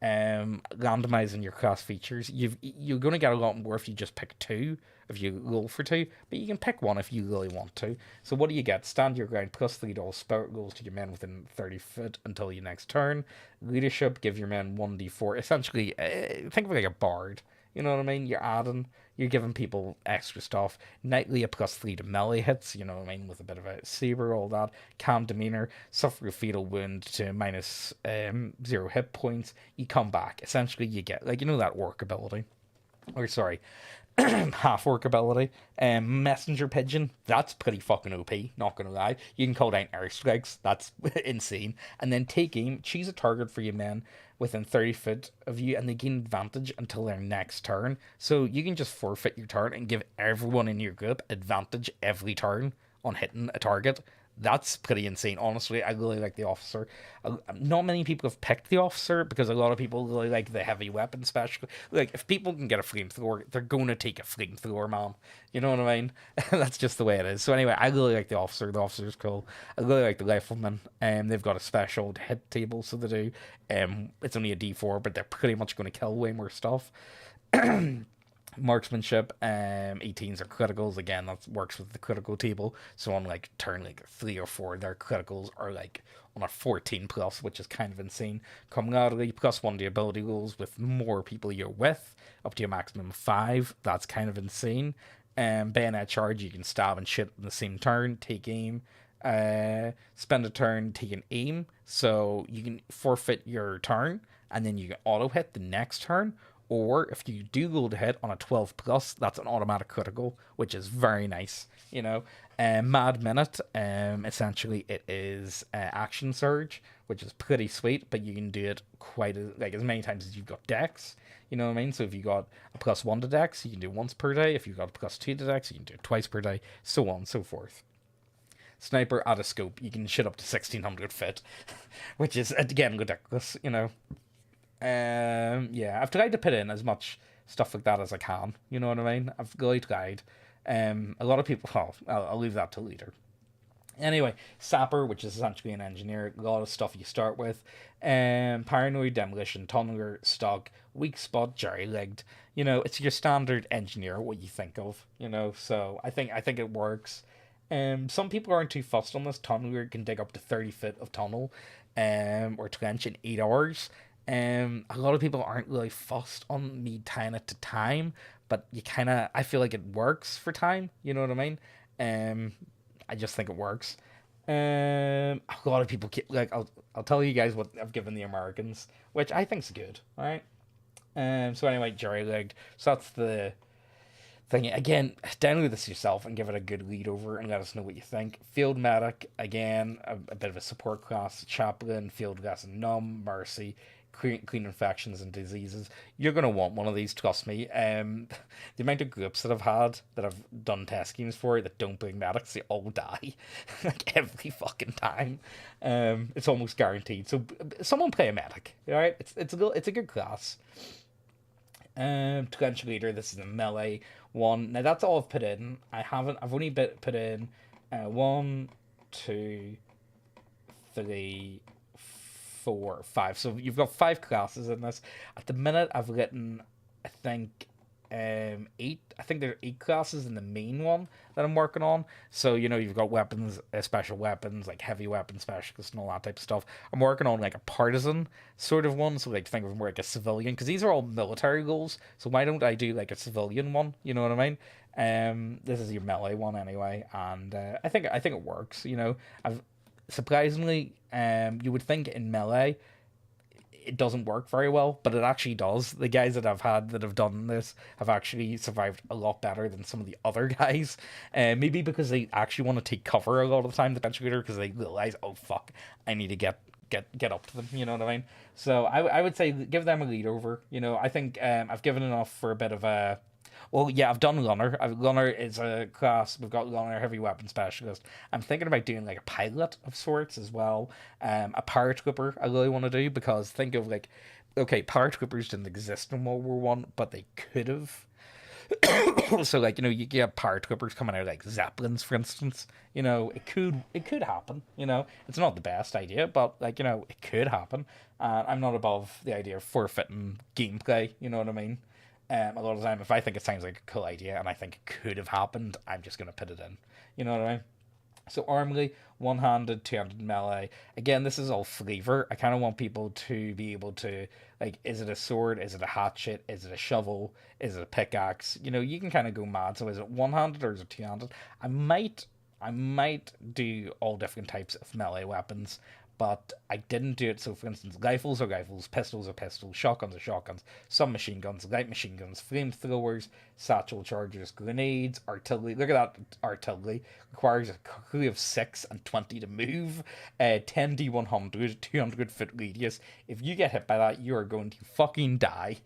randomizing your class features. You're going to get a lot more if you just pick 2, if you roll for 2, but you can pick 1 if you really want to. So what do you get? Stand your ground, plus $3 spirit rolls to your men within 30 foot until your next turn. Leadership, give your men 1d4. Essentially, think of it like a bard. You know what I mean? You're giving people extra stuff. Nightly, a +3 to melee hits, you know what I mean? With a bit of a saber, all that. Calm demeanor, suffer a fatal wound to minus 0 hit points. You come back. Essentially, you get, that work ability. Or, sorry, half work ability. Messenger pigeon, that's pretty fucking OP, not gonna lie. You can call down airstrikes, that's insane. And then take aim, choose a target for your men within 30 foot of you, and they gain advantage until their next turn. So you can just forfeit your turn and give everyone in your group advantage every turn on hitting a target. That's pretty insane. Honestly, I really like the officer. Not many people have picked the officer because a lot of people really like the heavy weapon special. If people can get a flamethrower, they're going to take a flamethrower, man. You know what I mean? That's just the way it is. So anyway, I really like the officer. The officer's cool. I really like the rifleman. They've got a special hit table, so they do. It's only a D4, but they're pretty much going to kill way more stuff. Marksmanship, 18s are criticals. Again, that works with the critical table. So on turn 3 or 4, their criticals are on a 14 plus, which is kind of insane. Camaraderie, +1 to ability rolls with more people you're with, up to a maximum of 5. That's kind of insane. Bayonet charge, you can stab and shit in the same turn. Take aim. Spend a turn, take an aim. So you can forfeit your turn, and then you can auto hit the next turn. Or if you do go to hit on a 12 plus, that's an automatic critical, which is very nice. Mad Minute, essentially it is action surge, which is pretty sweet, but you can do it quite as many times as you've got dex. You know what I mean? So if you got a +1 to dex, you can do once per day. If you've got a +2 to dex, you can do it twice per day, so on and so forth. Sniper at a scope, you can shit up to 1600 feet, which is again ridiculous. I've tried to put in as much stuff like that as I can. You know what I mean? I've really tried. A lot of people. Well, I'll leave that to later. Anyway, Sapper, which is essentially an engineer, a lot of stuff you start with. Paranoid, Demolition, Tunneler, Stock, Weak Spot, Jerry-legged. It's your standard engineer, what you think of. So I think it works. Some people aren't too fussed on this. Tunneler can dig up to 30 feet of tunnel, or trench in 8 hours. A lot of people aren't really fussed on me tying it to time, but I feel like it works for time. You know what I mean? Um, I just think it works. A lot of people like I'll tell you guys what I've given the Americans, which I think's good. All right. So anyway, jury rigged. So that's the thing. Again, download this yourself and give it a good read over and let us know what you think. Field medic, again, a bit of a support class. Chaplain, field gas and numb, mercy, clean infections and diseases. You're gonna want one of these, trust me. The amount of groups that I've had that I've done test schemes for that don't bring medics, they all die, like every fucking time. It's almost guaranteed. So someone play a medic, all right? It's a good class. Trench leader. This is a melee one. Now that's all I've put in. I've only put in one, two, three, four, five. So you've got five classes in this. At the minute, I've written, I think, eight. I think there are eight classes in the main one that I'm working on. So you've got weapons, special weapons, like heavy weapon specialist and all that type of stuff. I'm working on like a partisan sort of one. So like think of more like a civilian, because these are all military goals. So why don't I do like a civilian one? You know what I mean? This is your melee one anyway, and I think it works. I've surprisingly, you would think in melee it doesn't work very well, but it actually does. The guys that I've had that have done this have actually survived a lot better than some of the other guys. Maybe because they actually want to take cover a lot of the time, the bench leader, because they realize, oh fuck, I need to get up to them. You know what I mean? So I would say give them a lead over. I think I've given enough for a bit of a. Well, yeah, I've done Gunner. Gunner is a class. We've got Gunner, heavy weapon specialist. I'm thinking about doing like a pilot of sorts as well. A paratrooper I really want to do, because think of like, okay, paratroopers didn't exist in World War One, but they could have. So like you get paratroopers coming out like zeppelins, for instance. It could happen. It's not the best idea, but like it could happen. I'm not above the idea of forfeiting gameplay. You know what I mean? A lot of the time, if I think it sounds like a cool idea and I think it could have happened, I'm just going to put it in. You know what I mean? So armly, one-handed, two-handed melee. Again, this is all flavor. I kind of want people to be able to, like, is it a sword? Is it a hatchet? Is it a shovel? Is it a pickaxe? You can kind of go mad. So is it one-handed or is it two-handed? I might do all different types of melee weapons, but I didn't do it. So, for instance, rifles are rifles, pistols are pistols, shotguns are shotguns, submachine guns, light machine guns, flamethrowers, satchel chargers, grenades, artillery. Look at that artillery. Requires a crew of 6 and 20 to move. 10 D100, 200-foot radius. If you get hit by that, you are going to fucking die.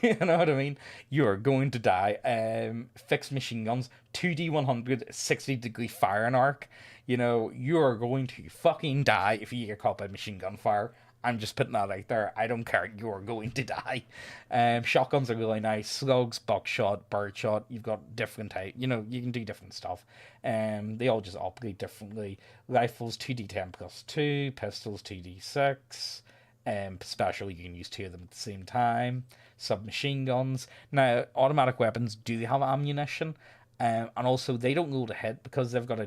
You know what I mean? You are going to die. Fixed machine guns, 2D100, 60-degree firing arc. You are going to fucking die if you get caught by machine gun fire. I'm just putting that out there. I don't care. You are going to die. Shotguns are really nice. Slugs, buckshot, birdshot. You've got different type. You can do different stuff. They all just operate differently. Rifles 2d10 plus 2. Pistols 2d6. Special, you can use two of them at the same time. Submachine guns. Now, automatic weapons do have ammunition. And also they don't go to hit because they've got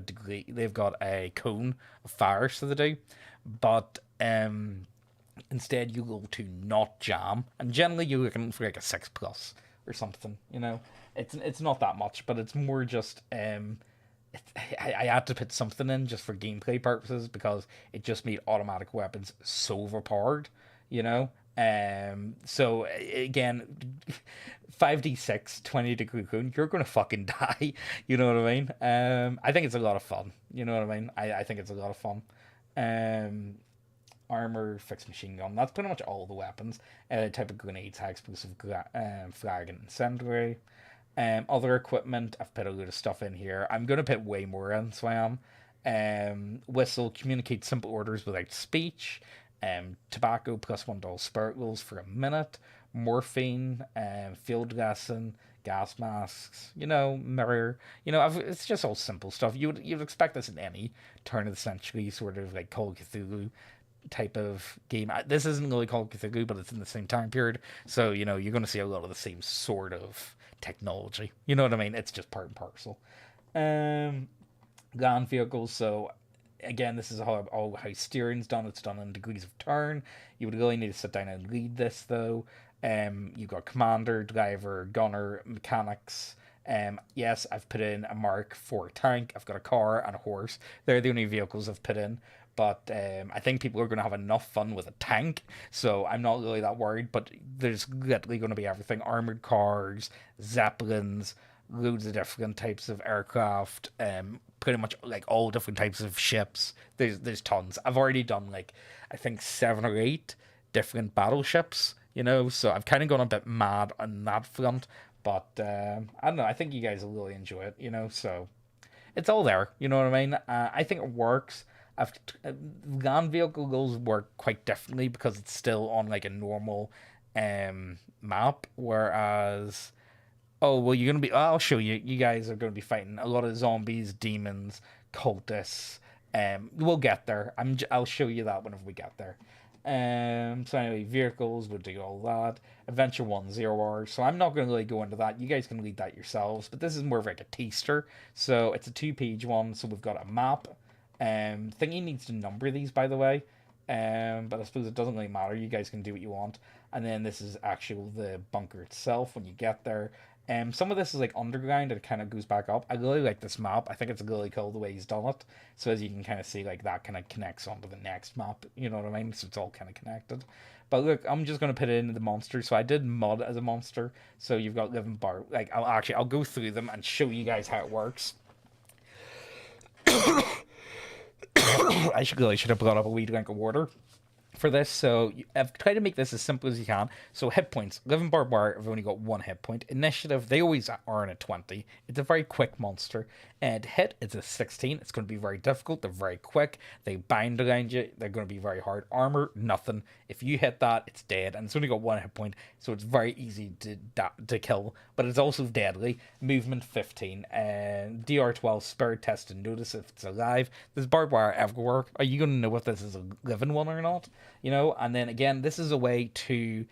a cone of fire, so they do. But instead you go to not jam, and generally you're looking for like a 6+ or something. It's not that much, but it's more just I had to put something in just for gameplay purposes, because it just made automatic weapons so overpowered. So again, 5d6, 20-degree cone, you're gonna fucking die. You know what I mean? I think it's a lot of fun. You know what I mean? I think it's a lot of fun. Armor, fixed machine gun. That's pretty much all the weapons. Type of grenades, high explosive, flag, and incendiary. Other equipment, I've put a load of stuff in here. I'm gonna put way more in, so I am. Whistle, communicate simple orders without speech. Tobacco plus $1 spirit rolls for a minute. Morphine, field lesson, gas masks, mirror. It's just all simple stuff. You'd expect this in any turn of the century sort of like Call of Cthulhu type of game. This isn't really Call of Cthulhu, but it's in the same time period. So, you're going to see a lot of the same sort of technology. You know what I mean? It's just part and parcel. Land vehicles, so again, this is how steering's done. It's done in degrees of turn. You would really need to sit down and lead this though. You've got commander, driver, gunner, mechanics. Yes, I've put in a mark for a tank. I've got a car and a horse. They're the only vehicles I've put in. But I think people are going to have enough fun with a tank, so I'm not really that worried. But there's literally going to be everything: armored cars, zeppelins, loads of different types of aircraft, pretty much like all different types of ships. There's tons. I've already done like I think 7 or 8 different battleships. So I've kind of gone a bit mad on that front. But I don't know. I think you guys will really enjoy it. So it's all there. You know what I mean? I think it works. I've, Land vehicles work quite differently because it's still on like a normal map, whereas oh well, you're gonna be. I'll show you. You guys are gonna be fighting a lot of zombies, demons, cultists. We'll get there. I'll show you that whenever we get there. So anyway, vehicles would do all that. Adventure 1 0 hours. So I'm not going to really go into that. You guys can read that yourselves. But this is more of like a taster. So it's a 2-page one. So we've got a map. Thingy needs to number these, by the way. But I suppose it doesn't really matter. You guys can do what you want. And then this is actually the bunker itself when you get there. Some of this is like underground and it kind of goes back up. I really like this map. I think it's really cool the way he's done it. So as you can kind of see, like that kind of connects onto the next map. You know what I mean? So it's all kind of connected. But look, I'm just going to put it into the monster. So I did mud as a monster. So you've got living bar. Like I'll go through them and show you guys how it works. I should have brought up a wee drink of water for this. So I've tried to make this as simple as you can. So hit points, living barbed wire, I've only got 1 hit point. Initiative, they always are in a 20. It's a very quick monster. And hit, it's a 16. It's going to be very difficult. They're very quick. They bind around you. They're going to be very hard. Armor, nothing. If you hit that, it's dead. And it's only got 1 hit point, so it's very easy to kill. But it's also deadly. Movement 15. And DR12, spirit test and notice if it's alive. There's barbed wire everywhere. Are you going to know if this is a living one or not? And then again, this is a way to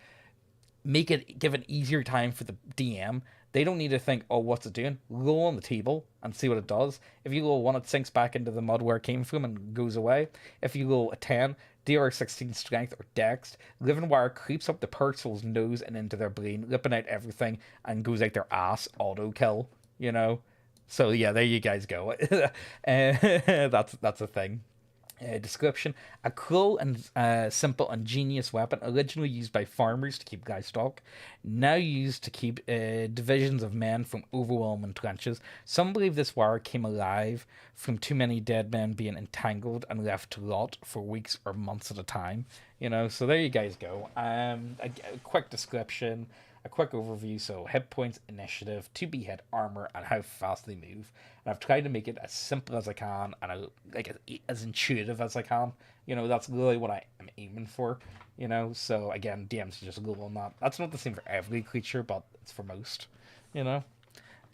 give an easier time for the DM. They don't need to think, oh, what's it doing? Roll on the table and see what it does. If you roll 1, it sinks back into the mud where it came from and goes away. If you roll a 10, DR16 strength or dex, living wire creeps up the person's nose and into their brain, ripping out everything and goes out their ass, auto kill, So yeah, there you guys go. That's a thing. Description: a cruel and simple and genius weapon originally used by farmers to keep livestock, now used to keep divisions of men from overwhelming trenches. Some believe this wire came alive from too many dead men being entangled and left to rot for weeks or months at a time. So there you guys go. A quick description, a quick overview. So hit points, initiative, to be hit, armor, and how fast they move. And I've tried to make it as simple as I can and as intuitive as I can. That's really what I am aiming for. So again, DMs just Google on that. That's not the same for every creature, but it's for most. So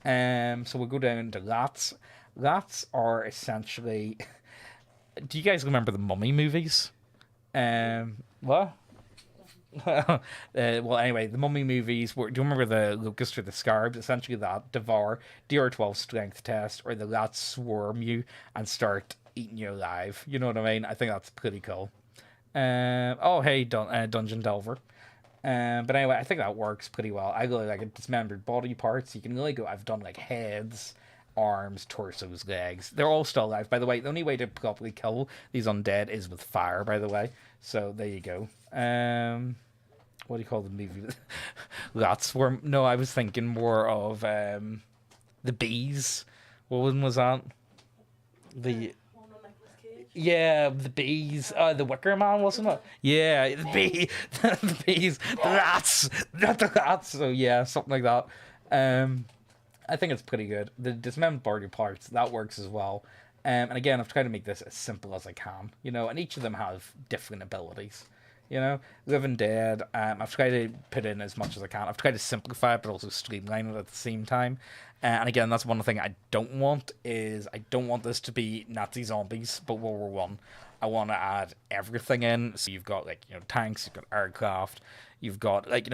we'll go down to rats. Rats are essentially. Do you guys remember the Mummy movies? What? Well, anyway, the Mummy movies. Do you remember the locust or the scarabs? Essentially, that devour DR12 strength test, or the rats swarm you and start eating you alive. You know what I mean? I think that's pretty cool. Oh, hey, Dungeon Delver. But anyway, I think that works pretty well. I really like it. Dismembered body parts. You can really go. I've done like heads, arms, torsos, legs. They're all still alive. By the way, the only way to properly kill these undead is with fire. By the way, so there you go. What do you call the movie? Rat Swarm. No, I was thinking more of the bees. What one was that? Yeah, the bees. The Wicker Man, wasn't it? Yeah, the the bees, the rats, not the rats. So yeah, something like that. I think it's pretty good. The dismembered body parts, that works as well. And again, I've tried to make this as simple as I can, and each of them have different abilities. Living Dead. I've tried to put in as much as I can. I've tried to simplify it, but also streamline it at the same time. And again, that's one thing I don't want is I don't want this to be Nazi zombies, but World War One. I want to add everything in. So you've got, like, tanks, you've got aircraft, you've got, like,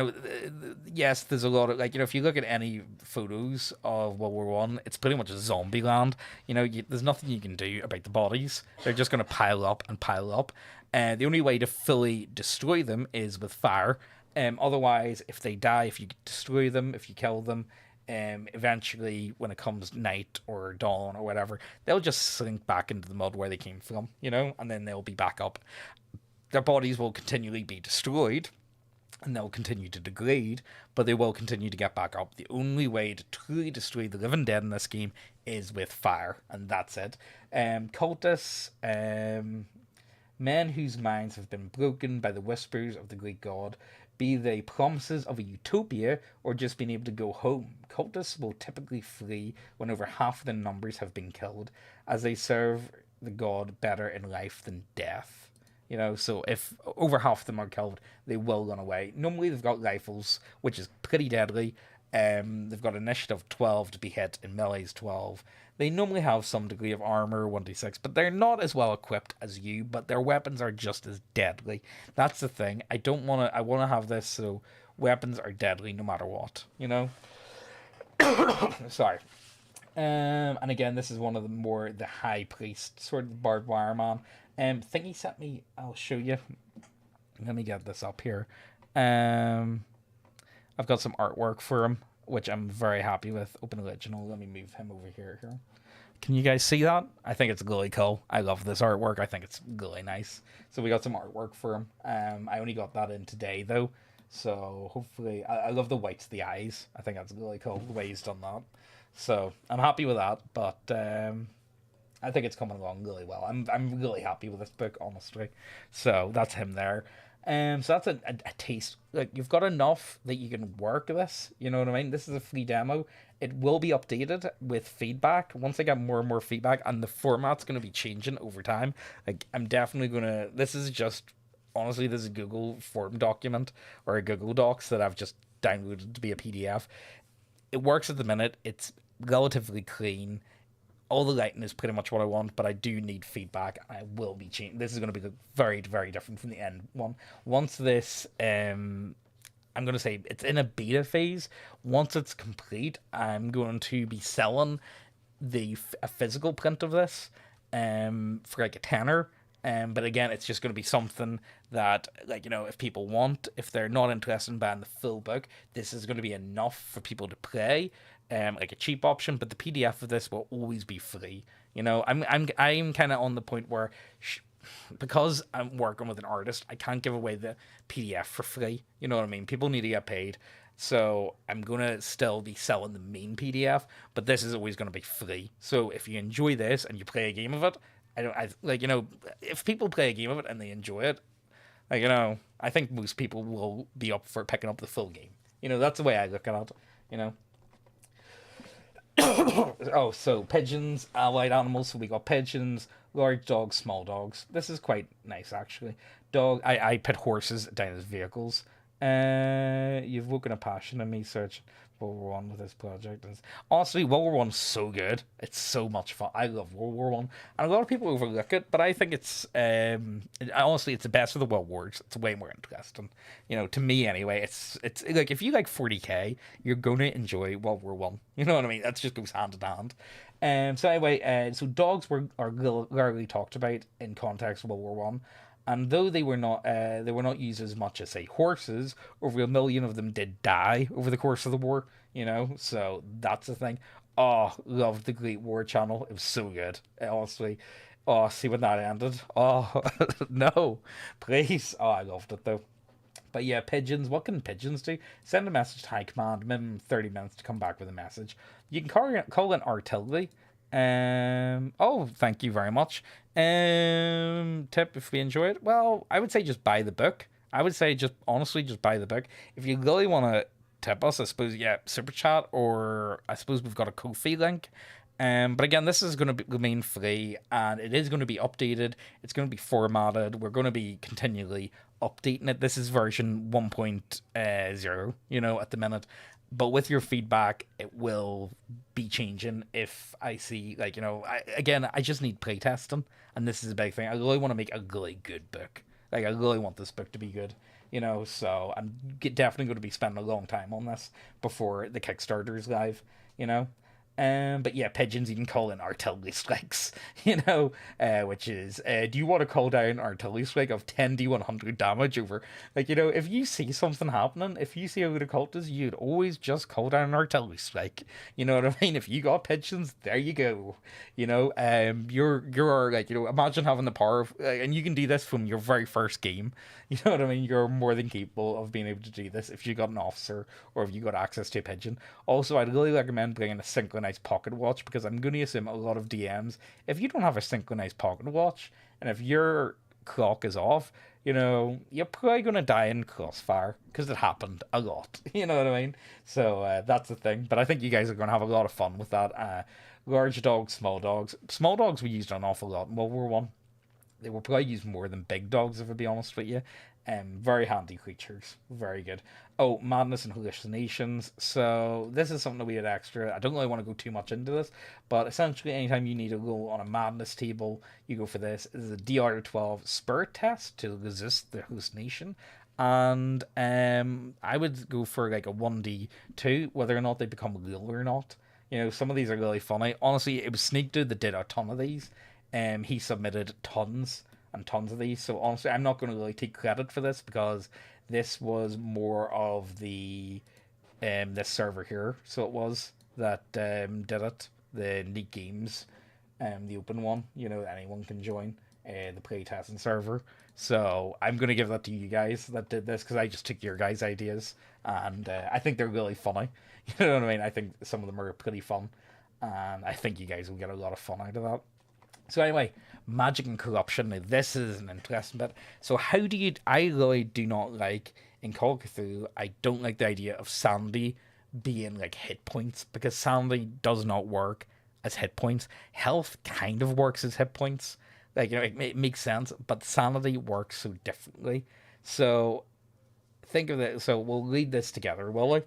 yes, there's a lot of, like, if you look at any photos of World War I, it's pretty much a zombie land. There's nothing you can do about the bodies. They're just going to pile up and pile up. The only way to fully destroy them is with fire. Otherwise, if they die, if you destroy them, if you kill them, eventually, when it comes night or dawn or whatever, they'll just sink back into the mud where they came from, and then they'll be back up. Their bodies will continually be destroyed, and they'll continue to degrade, but they will continue to get back up. The only way to truly destroy the living dead in this game is with fire, and that's it. Cultists, men whose minds have been broken by the whispers of the Greek god, be they promises of a utopia or just being able to go home. Cultists will typically flee when over half of the numbers have been killed, as they serve the god better in life than death. So if over half of them are killed, they will run away. Normally they've got rifles, which is pretty deadly. They've got initiative 12 to be hit, and melee's 12. They normally have some degree of armor, 1d6, but they're not as well equipped as you, but their weapons are just as deadly. That's the thing. I want to have this so weapons are deadly no matter what, Sorry. And again, this is one of the high priest, sort of barbed wire man. Thing he sent me, I'll show you. Let me get this up here. I've got some artwork for him, which I'm very happy with. Open original. Let me move him over here. Can you guys see that? I think it's really cool. I love this artwork. I think it's really nice. So we got some artwork for him. I only got that in today, though. So hopefully... I love the whites of the eyes. I think that's really cool, the way he's done that. So I'm happy with that, but I think it's coming along really well. I'm really happy with this book, honestly. So that's him there. So that's a taste. Like, you've got enough that you can work this. You know what I mean? This is a free demo. It will be updated with feedback once I get more and more feedback, and the format's going to be changing over time. Like, I'm definitely going to... This is a Google form document or a Google Docs that I've just downloaded to be a PDF. It works at the minute. It's relatively clean. All the lighting is pretty much what I want, but I do need feedback. I will be changing. This is going to be very, very different from the end one. Once this, I'm going to say it's in a beta phase. Once it's complete, I'm going to be selling a physical print of this for like a tenner. But again, it's just going to be something that, like, if people want, if they're not interested in buying the full book, this is going to be enough for people to play. Like a cheap option, but the PDF of this will always be free. I'm kind of on the point where, because I'm working with an artist, I can't give away the PDF for free. You know what I mean? People need to get paid, so I'm gonna still be selling the main PDF, but this is always gonna be free. So if you enjoy this and you play a game of it, if people play a game of it and they enjoy it, I think most people will be up for picking up the full game. That's the way I look at it. Oh, so pigeons, allied animals. So we got pigeons, large dogs, small dogs. This is quite nice, actually. I put horses down as vehicles. You've woken a passion in me searching World War One with this project. And honestly, World War One's so good. It's so much fun. I love World War One, and a lot of people overlook it, but I think it's honestly it's the best of the world wars. It's way more interesting, to me anyway. It's like, if you like 40k, you're gonna enjoy World War One. You know what I mean? That just goes hand in hand. So anyway, so dogs are rarely talked about in context of World War One. And though they were not used as much as, say, horses, over 1 million of them did die over the course of the war, so that's the thing. Oh, loved the Great War channel. It was so good, honestly. Oh, see when that ended. Oh, no, please. Oh, I loved it, though. But yeah, pigeons. What can pigeons do? Send a message to high command, minimum 30 minutes to come back with a message. You can call in artillery. Oh, thank you very much. Tip if we enjoy it. Well, I would say just buy the book. I would say just buy the book. If you really want to tip us, I suppose, yeah, super chat, or I suppose we've got a Ko-fi link. But again, this is going to remain free, and it is going to be updated. It's going to be formatted. We're going to be continually updating it. This is version 1.0, at the minute. But with your feedback, it will be changing if I see, I just need playtesting. And this is a big thing. I really want to make a really good book. Like, I really want this book to be good, so I'm definitely going to be spending a long time on this before the Kickstarter is live, you know. But yeah, pigeons you can call in artillery strikes, which is, do you want to call down artillery strike of 10d100 damage over, if you see something happening, if you see a load of cultists, you'd always just call down an artillery strike, you know what I mean? If you got pigeons, there you go, you're imagine having the power of, and you can do this from your very first game, you know what I mean? You're more than capable of being able to do this if you got an officer or if you got access to a pigeon. Also, I'd really recommend bringing a synchronized pocket watch, because I'm going to assume a lot of DMs, if you don't have a synchronized pocket watch and if your clock is off, you're probably going to die in crossfire, because it happened a lot. You know what I mean? So that's the thing. But I think you guys are going to have a lot of fun with that. Large dogs, small dogs. Small dogs we used an awful lot in World War One. They were probably used more than big dogs, if I be honest with you. Very handy creatures. Very good. Oh, madness and hallucinations. So this is something that we had extra. I don't really want to go too much into this, but essentially anytime you need to go on a madness table, you go for this. This is a DR12 spirit test to resist the hallucination. And I would go for like a 1d2, whether or not they become real or not. Some of these are really funny. Honestly, it was Sneak Dude that did a ton of these. He submitted tons and tons of these. So honestly, I'm not going to really take credit for this, because this was more of the this server here. So it was that did it. The Neat Games, the open one. Anyone can join the playtesting server. So I'm going to give that to you guys that did this, because I just took your guys' ideas, and I think they're really funny. You know what I mean? I think some of them are pretty fun, and I think you guys will get a lot of fun out of that. So anyway, magic and corruption. Now this is an interesting bit. So how do you... I really do not like, in Call of Cthulhu, I don't like the idea of sanity being like hit points, because sanity does not work as hit points. Health kind of works as hit points. It makes sense, but sanity works so differently. So think of it. So we'll read this together, will we?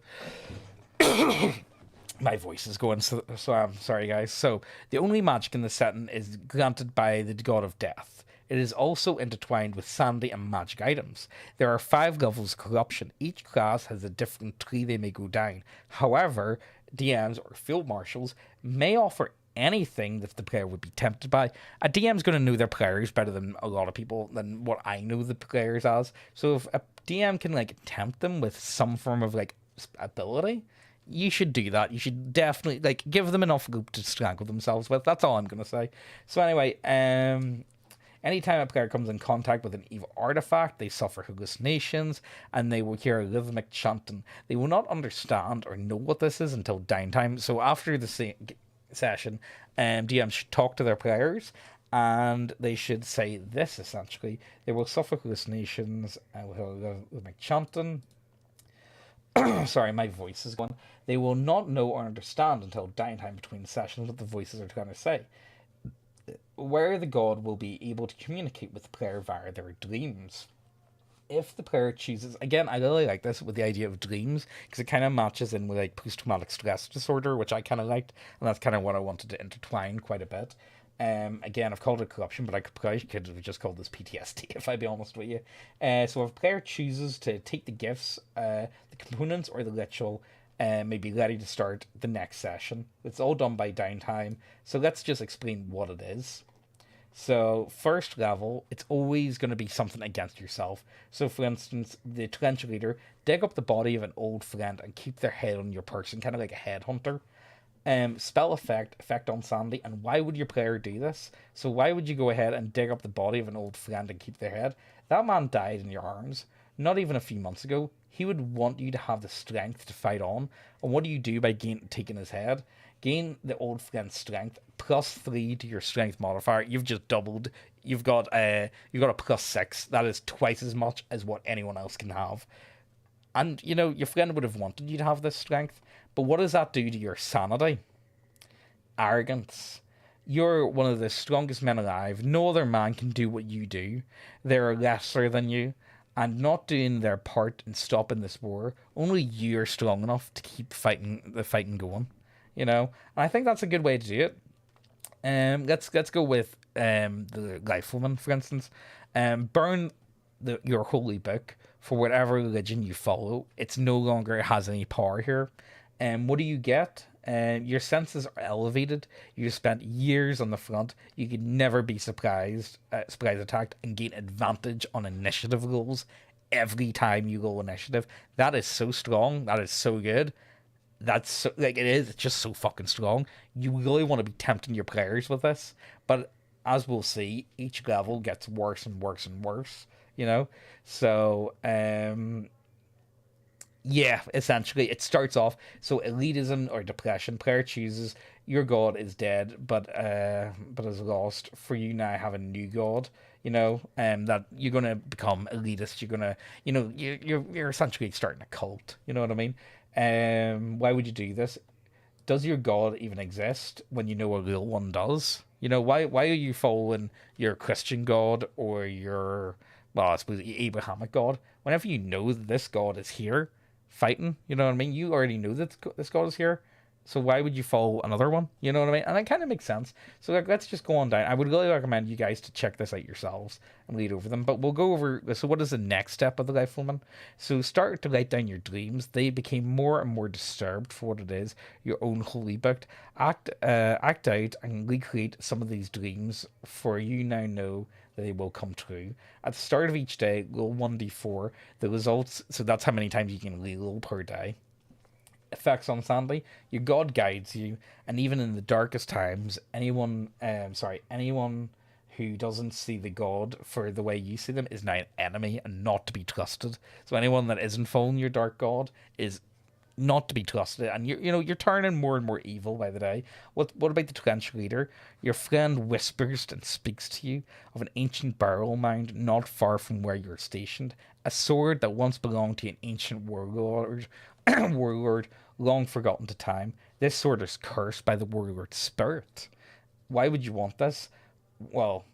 My voice is going, so I'm sorry, guys. So, the only magic in the setting is granted by the god of death. It is also intertwined with sanity and magic items. There are 5 levels of corruption. Each class has a different tree they may go down. However, DMs or field marshals may offer anything that the player would be tempted by. A DM's going to know their players better than a lot of people, than what I know the players as. So, if a DM can, tempt them with some form of, ability, you should do that. You should definitely give them enough rope to strangle themselves with. That's all I'm gonna say. So anyway, anytime a player comes in contact with an evil artifact, they suffer hallucinations and they will hear rhythmic chanting. They will not understand or know what this is until downtime. So after the session, DMs should talk to their players, and they should say this essentially: they will suffer hallucinations and will hear rhythmic chanting. Sorry, my voice is going. They will not know or understand until downtime between sessions what the voices are trying to say. Where the god will be able to communicate with the player via their dreams. If the player chooses... Again, I really like this with the idea of dreams, because it kind of matches in with post-traumatic stress disorder, which I kind of liked, and that's kind of what I wanted to intertwine quite a bit. Again, I've called it corruption, but I could have just called this PTSD, if I be honest with you. So if a player chooses to take the gifts, the components, or the ritual, may be ready to start the next session. It's all done by downtime. So let's just explain what it is. So first level, it's always going to be something against yourself. So for instance, the torrential leader, dig up the body of an old friend and keep their head on your person, kind of like a headhunter. Spell effect on sanity. And why would your player do this? So why would you go ahead and dig up the body of an old friend and keep their head? That man died in your arms not even a few months ago. He would want you to have the strength to fight on. And what do you do by taking his head? Gain the old friend's strength, +3 to your strength modifier. You've just doubled. You've got a +6. That is twice as much as what anyone else can have. And, your friend would have wanted you to have this strength. But what does that do to your sanity? Arrogance. You're one of the strongest men alive. No other man can do what you do. They're lesser than you. and not doing their part in stopping this war, only you're strong enough to keep the fighting going. And I think that's a good way to do it. Let's go with the Life Woman, for instance. Burn your holy book for whatever religion you follow. It's no longer has any power here. What do you get? Your senses are elevated. You spent years on the front. You could never be surprise attacked, and gain advantage on initiative rolls every time you roll initiative. That is so strong. That is so good. That's so, like it is. It's just so fucking strong. You really want to be tempting your players with this, but as we'll see, each level gets worse and worse and worse. You know, so yeah, essentially, it starts off so elitism or depression. Player chooses your god is dead, but is lost. For you now have a new god. That you're gonna become elitist. You're gonna, you're essentially starting a cult. You know what I mean? Why would you do this? Does your god even exist when you know a real one does? Why are you following your Christian god or your, well, I suppose Abrahamic god? Whenever you know that this god is here fighting, you know what I mean? You already know that this god is here. So why would you follow another one? You know what I mean? And that kind of makes sense. So let's just go on down. I would really recommend you guys to check this out yourselves and read over them. But we'll go over. So what is the next step of the Life Woman? So start to write down your dreams. They became more and more disturbed for what it is. Your own holy book. Act out and recreate some of these dreams, for you now know that they will come true. At the start of each day, roll 1d4. The results. So that's how many times you can reroll per day. Effects on sanity. Your god guides you, and even in the darkest times, anyone who doesn't see the god for the way you see them is now an enemy and not to be trusted. So anyone that isn't following your dark god is not to be trusted, and you're turning more and more evil by the day. What about the trench leader? Your friend whispers and speaks to you of an ancient burial mound not far from where you're stationed. A sword that once belonged to an ancient warlord, warlord long forgotten to time. This sword is cursed by the warlord's spirit. Why would you want this? Well,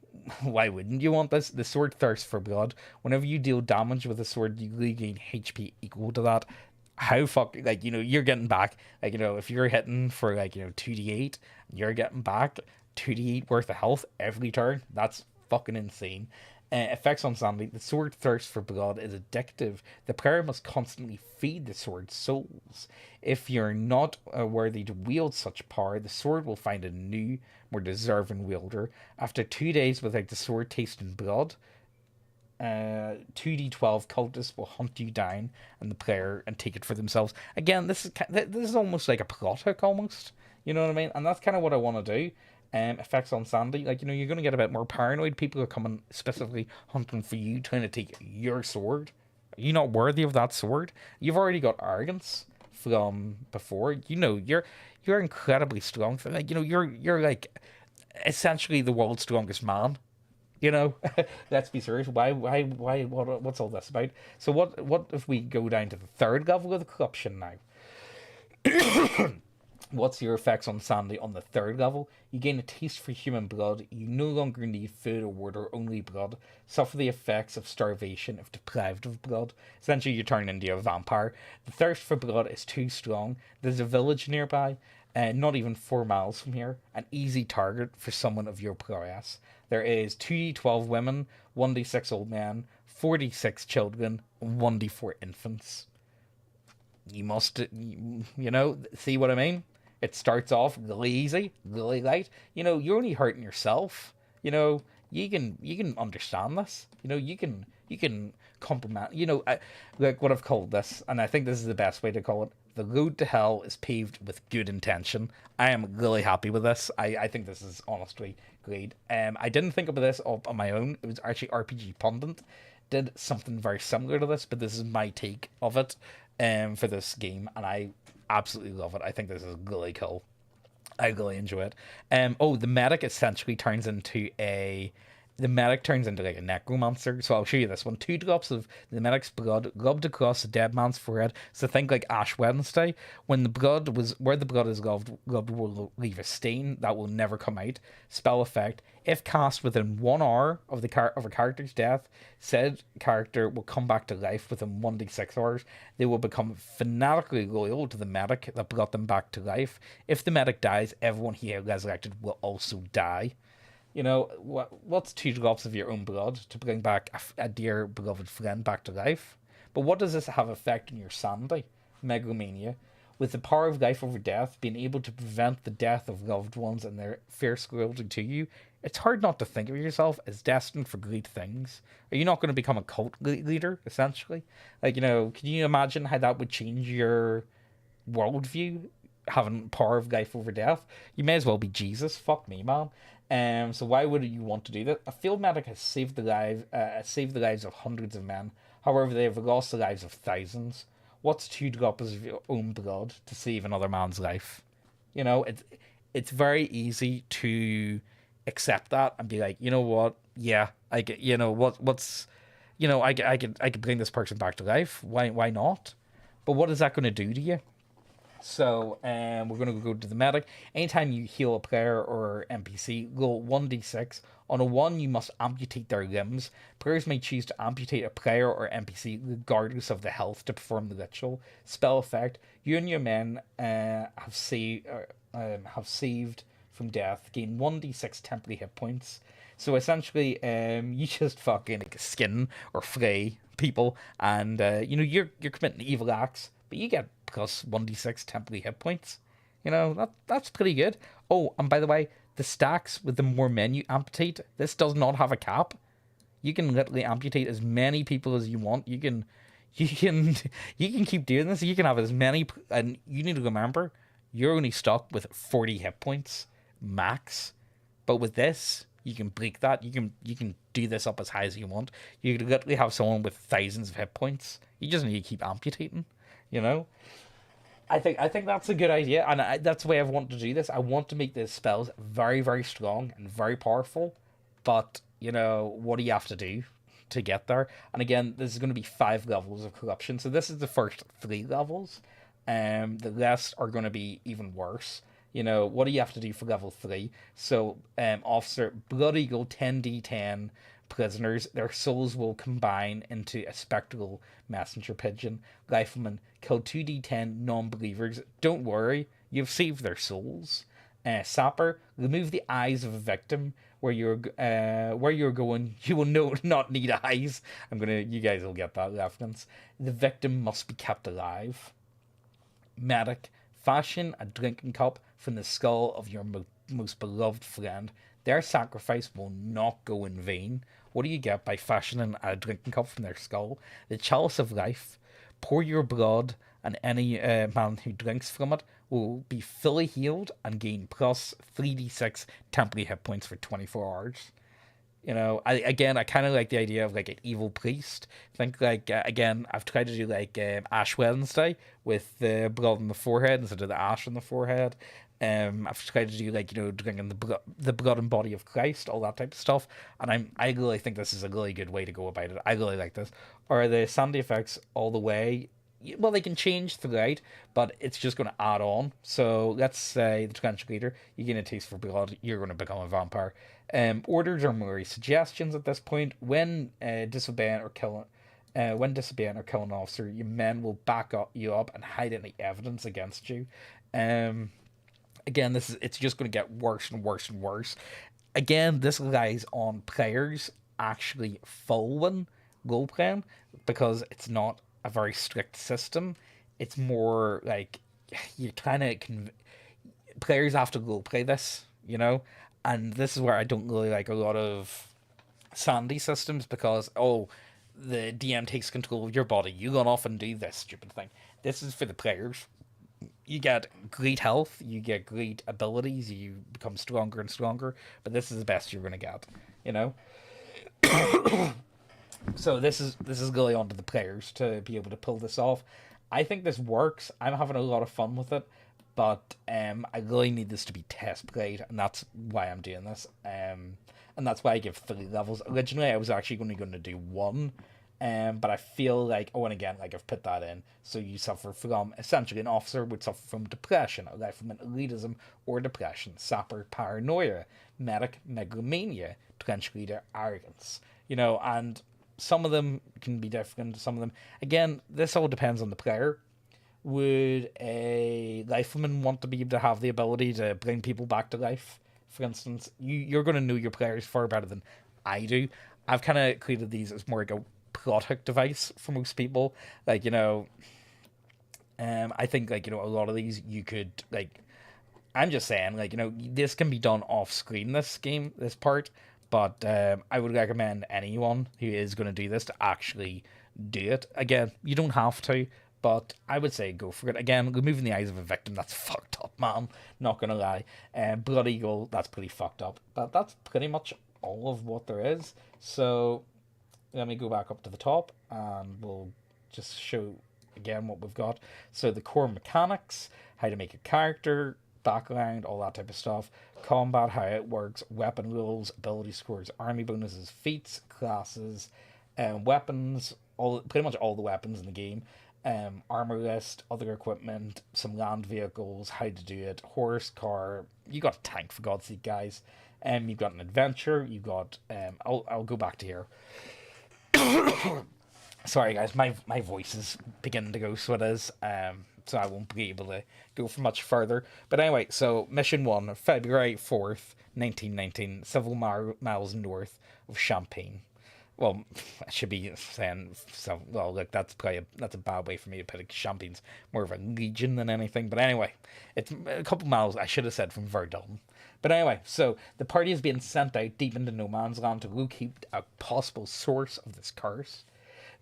why wouldn't you want this? The sword thirsts for blood. Whenever you deal damage with a sword, you regain HP equal to that. How you're getting back, if you're hitting for 2d8, you're getting back 2d8 worth of health every turn. That's fucking insane. Effects on sanity. The sword thirst for blood is addictive. The player must constantly feed the sword's souls. If you're not worthy to wield such power, the sword will find a new, more deserving wielder. After 2 days without the sword tasting blood, 2d12 cultists will hunt you down and take it for themselves. Again, this is almost like a plot hook, almost. You know what I mean? And that's kind of what I want to do. Effects on sanity, you're going to get a bit more paranoid. People are coming specifically hunting for you, trying to take your sword. Are you not worthy of that sword? You've already got arrogance from before. You're incredibly strong. You're like essentially the world's strongest man. Let's be serious. Why? What's all this about? So what if we go down to the third level of the corruption now? What's your effects on sanity on the third level? You gain a taste for human blood. You no longer need food or water, only blood. Suffer the effects of starvation if deprived of blood. Essentially, you turn into a vampire. The thirst for blood is too strong. There's a village nearby, not even 4 miles from here. An easy target for someone of your prowess. There is 2d12 women, 1d6 old men, 46 children, and 1d4 infants. You must, see what I mean? It starts off really easy, really light. You're only hurting yourself. You can understand this. You can compliment. Like what I've called this, and I think this is the best way to call it. The road to hell is paved with good intention. I am really happy with this. I think this is honestly great. I didn't think about this on my own. It was actually RPG Pundit did something very similar to this, but this is my take of it for this game, and I absolutely love it. I think this is really cool. I really enjoy it. The medic essentially turns into the medic turns into like a necromancer. So I'll show you this one. 2 drops of the medic's blood rubbed across the dead man's forehead. So think like Ash Wednesday. When the blood was where the blood is rubbed will leave a stain that will never come out. Spell effect. If cast within 1 hour of of a character's death, said character will come back to life within 1d6 hours. They will become fanatically loyal to the medic that brought them back to life. If the medic dies, everyone he resurrected will also die. You know, what's 2 drops of your own blood to bring back a dear beloved friend back to life? But what does this have effect on your sanity? Megalomania. With the power of life over death, being able to prevent the death of loved ones and their fierce cruelty to you, it's hard not to think of yourself as destined for great things. Are you not going to become a cult leader, essentially? Like, you know, can you imagine how that would change your worldview? Having power of life over death? You may as well be Jesus. Fuck me, man. So why would you want to do that? A field medic has saved the lives of hundreds of men. However, they have lost the lives of thousands. What's 2 drops of your own blood to save another man's life? You know, it's very easy to accept that and be like, you know what? Yeah, I get. You know what's, you know, I could bring this person back to life. Why not? But what is that going to do to you? So we're going to go to the medic. Anytime you heal a player or NPC, roll 1d6. On a 1, you must amputate their limbs. Players may choose to amputate a player or NPC regardless of the health to perform the ritual. Spell effect. You and your men have saved from death. Gain 1d6 temporary hit points. So essentially, you just fucking like, skin or flay people, and you know you're committing evil acts, but you get plus 1d6 temporary hit points. You know, that's pretty good. Oh, and by the way, the stacks with the more men you amputate, this does not have a cap. You can literally amputate as many people as you want. You can keep doing this. You can have as many, and you need to remember, you're only stuck with 40 hit points max. But with this, you can break that. You can do this up as high as you want. You could literally have someone with thousands of hit points. You just need to keep amputating. You know, I think that's a good idea, and that's the way I've wanted to do this. I want to make these spells very, very strong and very powerful, but you know, what do you have to do to get there? And again, this is going to be 5 levels of corruption, so this is the first 3 levels. The rest are going to be even worse. You know, what do you have to do for level 3? So, officer, Blood Eagle 10d10 prisoners, their souls will combine into a spectral messenger pigeon. Rifleman, kill 2d10 non-believers. Don't worry, you've saved their souls. Sapper, remove the eyes of a victim. Where you're going, you will not need eyes. You guys will get that reference. The victim must be kept alive. Medic, fashion a drinking cup from the skull of your most beloved friend. Their sacrifice will not go in vain. What do you get by fashioning a drinking cup from their skull? The chalice of life. Pour your blood, and any man who drinks from it will be fully healed and gain plus 3d6 temporary hit points for 24 hours. You know, I kind of like the idea of like an evil priest. Think like again, I've tried to do like Ash Wednesday with the blood on the forehead instead of the ash on the forehead. I've tried to do like, you know, drinking the blood and body of Christ, all that type of stuff. And I really think this is a really good way to go about it. I really like this. Or the sanity effects all the way. Well, they can change throughout, but it's just going to add on. So let's say the trench leader, you gain a taste for blood, you're going to become a vampire. Orders or more suggestions at this point. When disobeying or killing an officer, your men will back you up and hide any evidence against you. Again, it's just going to get worse and worse and worse. Again, this relies on players actually following role playing, because it's not a very strict system. It's more like you're trying to players have to role play this, you know. And this is where I don't really like a lot of sanity systems, because the DM takes control of your body. You run off and do this stupid thing. This is for the players. You get great health, you get great abilities, you become stronger and stronger, but this is the best you're gonna get, you know. So this is really on to the players to be able to pull this off. I think this works. I'm having a lot of fun with it, but I really need this to be test played, and that's why I'm doing this. And and that's why I give 3 levels. Originally, I was actually only going to do 1, but I feel like, oh, and again, like I've put that in. So you suffer from, essentially, an officer would suffer from depression, a life from elitism or depression, sapper, paranoia, medic, megalomania, trench leader, arrogance. And some of them can be different. Some of them, again, this all depends on the player. Would a lifeman want to be able to have the ability to bring people back to life? For instance, you're going to know your players far better than I do. I've kind of created these as more like a plot hook device for most people. Like, I think, like, a lot of these you could, like, I'm just saying, like, this can be done off screen, this part, but I would recommend anyone who is going to do this to actually do it. Again, you don't have to, but I would say go for it. Again, removing the eyes of a victim, that's fucked up, man. Not going to lie. Blood Eagle, that's pretty fucked up. But that's pretty much all of what there is. So let me go back up to the top and we'll just show again what we've got. So the core mechanics, how to make a character, background, all that type of stuff, combat, how it works, weapon rules, ability scores, army bonuses, feats, classes, weapons, pretty much all the weapons in the game, armor list, other equipment, some land vehicles, how to do it, horse, car. You got a tank, for God's sake, guys. You've got an adventure. You got I'll go back to here. Sorry, guys, my voice is beginning to go, so it is. So I won't be able to go for much further. But anyway, so Mission 1, February 4th, 1919, several miles north of Champagne. Well, I should be saying, so, well, look, that's a bad way for me to put it. Champagne's more of a legion than anything. But anyway, it's a couple miles, I should have said, from Verdun. But anyway, so the party is being sent out deep into no man's land to locate a possible source of this curse.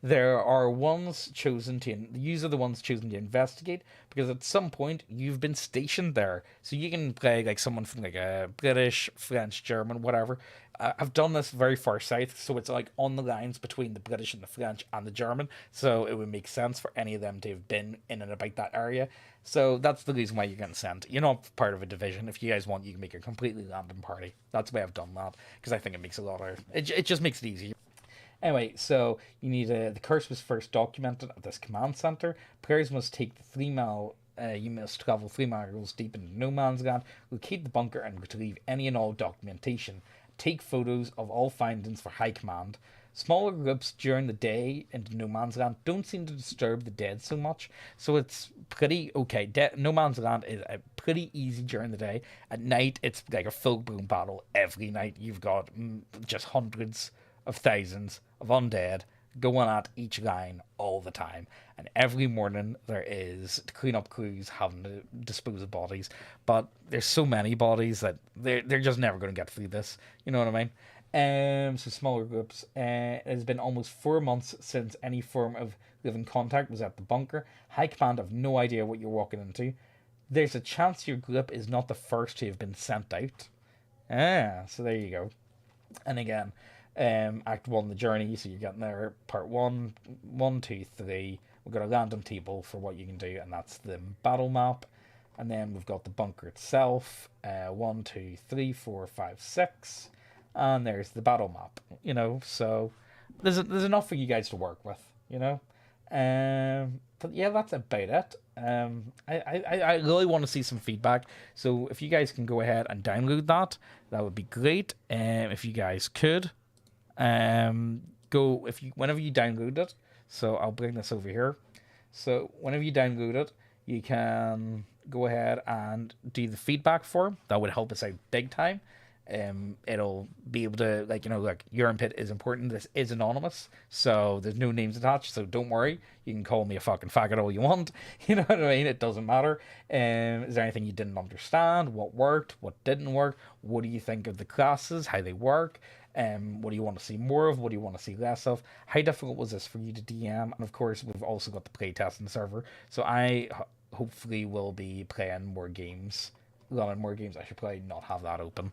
These are the ones chosen to investigate, because at some point you've been stationed there, so you can play like someone from like a British, French, German, whatever. I've done this very far south, so it's like on the lines between the British and the French and the German, so it would make sense for any of them to have been in and about that area. So that's the reason why you're getting sent. You're not part of a division. If you guys want, you can make a completely random party. That's why I've done that, because I think it makes it just makes it easier. Anyway, so you need the curse was first documented at this command center. Players must take the 3 mile. You must travel 3 miles deep into no man's land, locate the bunker, and retrieve any and all documentation. Take photos of all findings for high command. Smaller groups during the day into no man's land don't seem to disturb the dead so much, so it's pretty okay. No man's land is pretty easy during the day. At night, it's like a full-blown battle every night. You've got just hundreds of thousands of undead going at each line all the time, and every morning there is cleanup crews having to dispose of bodies, but there's so many bodies that they're just never going to get through this, you know what I mean? So smaller groups. It has been almost 4 months since any form of living contact was at the bunker. High command have no idea what you're walking into. There's a chance your group is not the first to have been sent out. So there you go. And again, Act 1, the journey, so you're getting there, part 1, 1, 2, 3, we've got a random table for what you can do, and that's the battle map, and then we've got the bunker itself, 1, 2, 3, 4, 5, 6, and there's the battle map, so there's enough for you guys to work with, but yeah, that's about it. I really want to see some feedback, so if you guys can go ahead and download that would be great. If you guys could whenever you download it, so I'll bring this over here. So whenever you download it, you can go ahead and do the feedback form. That would help us out big time. It'll be able to, like your input is important. This is anonymous, so there's no names attached, so don't worry. You can call me a fucking faggot all you want. You know what I mean? It doesn't matter. Is there anything you didn't understand? What worked? What didn't work? What do you think of the classes? How they work? What do you want to see more of? What do you want to see less of? How difficult was this for you to DM? And of course, we've also got the playtesting server, so I hopefully will be playing more games, running more games. I should probably not have that open.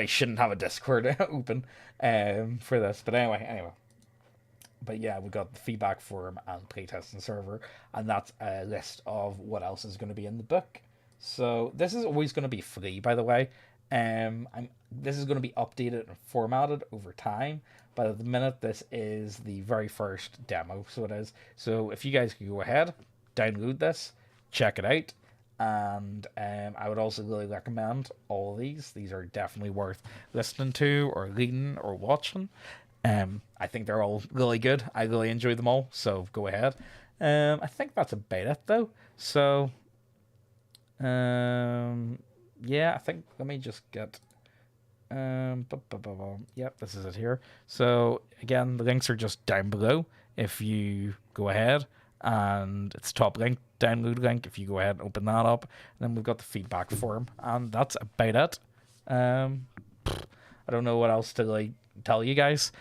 Shouldn't have a Discord open for this. But anyway. But yeah, we got the feedback form and playtesting server, and that's a list of what else is going to be in the book. So this is always going to be free, by the way. This is going to be updated and formatted over time, but at the minute this is the very first demo, so it is. So if you guys could go ahead, download this, check it out, and I would also really recommend all of these. These are definitely worth listening to or reading or watching. I think they're all really good. I really enjoy them all, so go ahead. I think that's about it though. So yeah, I think let me just get yep, this is it here. So again, the links are just down below. If you go ahead, and it's top link, download link. If you go ahead and open that up, and then we've got the feedback form, and that's about it. I don't know what else to like tell you guys.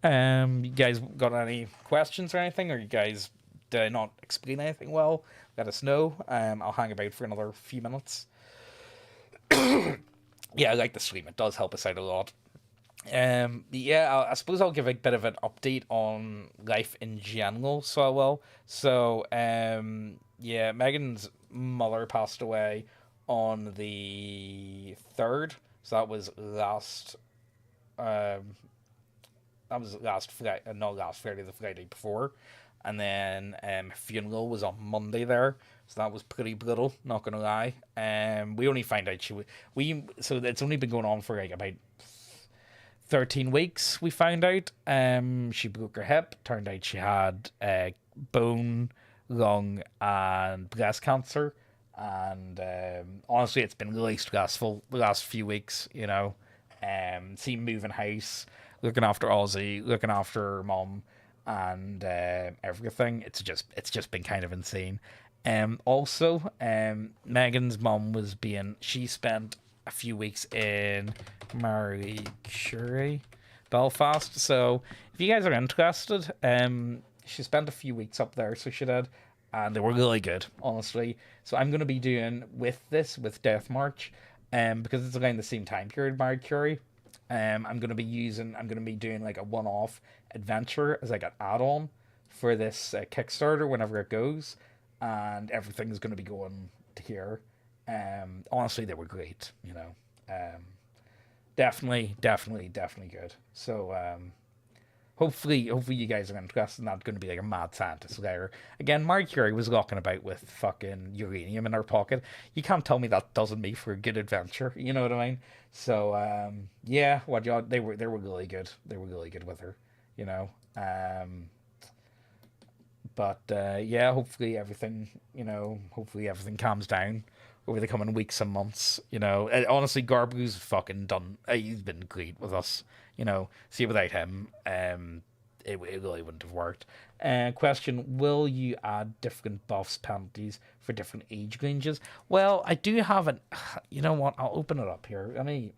You guys got any questions or anything, or you guys did I not explain anything well? Let us know. I'll hang about for another few minutes. Yeah, I like the stream. It does help us out a lot. Yeah, I suppose I'll give a bit of an update on life in general. So I will. So, yeah, Megan's mother passed away on the 3rd. So that was last. That was last Friday, not last Friday, the Friday before, and then funeral was on Monday there, so that was pretty brutal. Not gonna lie. We only found out so it's only been going on for like about 13 weeks. We found out she broke her hip. Turned out she had bone, lung, and breast cancer. And honestly, it's been really stressful the last few weeks. You know, see moving house, looking after Ozzy, looking after her mum, and everything. It's just been kind of insane. Also, Megan's mum she spent a few weeks in Marie Curie, Belfast. So if you guys are interested, she spent a few weeks up there, so she did, and they were really good, honestly. So I'm gonna be doing with Death March, because it's around the same time period, Marie Curie. I'm gonna be doing like a one-off adventure as like an add-on for this Kickstarter whenever it goes, and everything's gonna be going to here. Honestly, they were great. You know, definitely good. So hopefully you guys are interested. Not going to be like a mad scientist later. Again, Marie Curie was walking about with fucking uranium in her pocket. You can't tell me that doesn't make for a good adventure. You know what I mean? So yeah, they were really good. They were really good with her. You know. But yeah, hopefully everything calms down over the coming weeks and months. You know, honestly, Garbu's fucking done. He's been great with us. You know, see, without him, it really wouldn't have worked. Question: will you add different buffs, penalties for different age ranges? Well, I do have an. You know what? I'll open it up here. Let me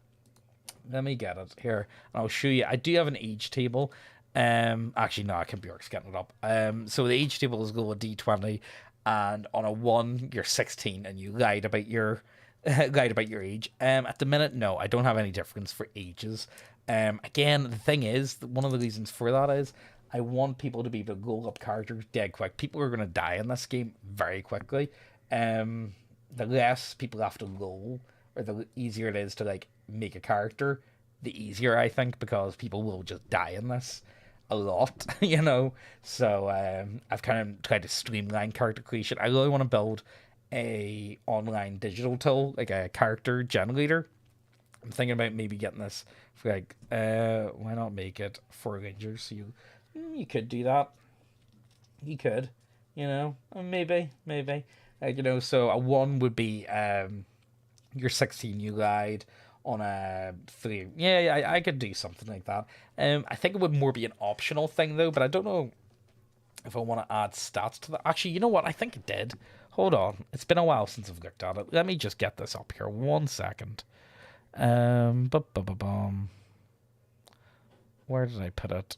get it here, and I'll show you. I do have an age table. Actually, no, I can be getting it up. So the age table is go a D20, and on a 1, you're 16, and you lied about your age. At the minute, no, I don't have any difference for ages. Again, the thing is, one of the reasons for that is I want people to be able to goal up characters dead quick. People are going to die in this game very quickly. The less people have to roll, or the easier it is to like make a character, the easier, I think, because people will just die in this a lot, you know. So I've kind of tried to streamline character creation. I really want to build a online digital tool, like a character generator. I'm thinking about maybe getting this for like why not make it for Rangers? So you could do that. You could, you know, maybe like, you know. So a 1 would be your 16 you guide on a 3. Yeah, I could do something like that. I think it would more be an optional thing though, but I don't know if I want to add stats to that. Actually, you know what? I think it did. Hold on, it's been a while since I've looked at it. Let me just get this up here. 1 second. Where did I put it?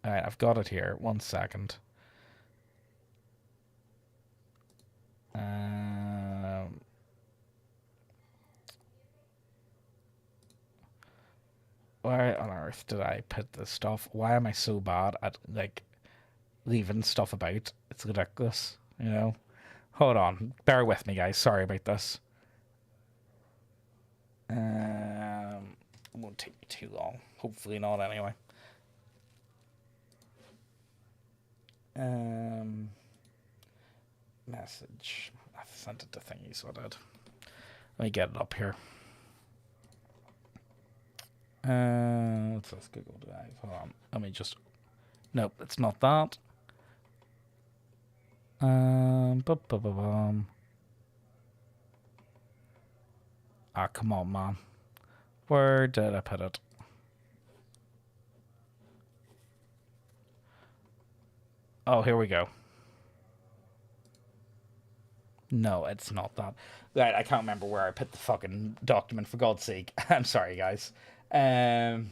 Alright, I've got it here. 1 second. Where on earth did I put this stuff? Why am I so bad at like leaving stuff about? It's ridiculous, you know. Hold on, bear with me, guys. Sorry about this. It won't take me too long. Hopefully not, anyway. Message. I've sent it to thingy, so I did. Let me get it up here. What's this? Google Drive. Hold on. Let me just. Nope, it's not that. Ah, come on, man. Where did I put it? Oh, here we go. No, it's not that. Right, I can't remember where I put the fucking document, for God's sake. I'm sorry, guys. Um,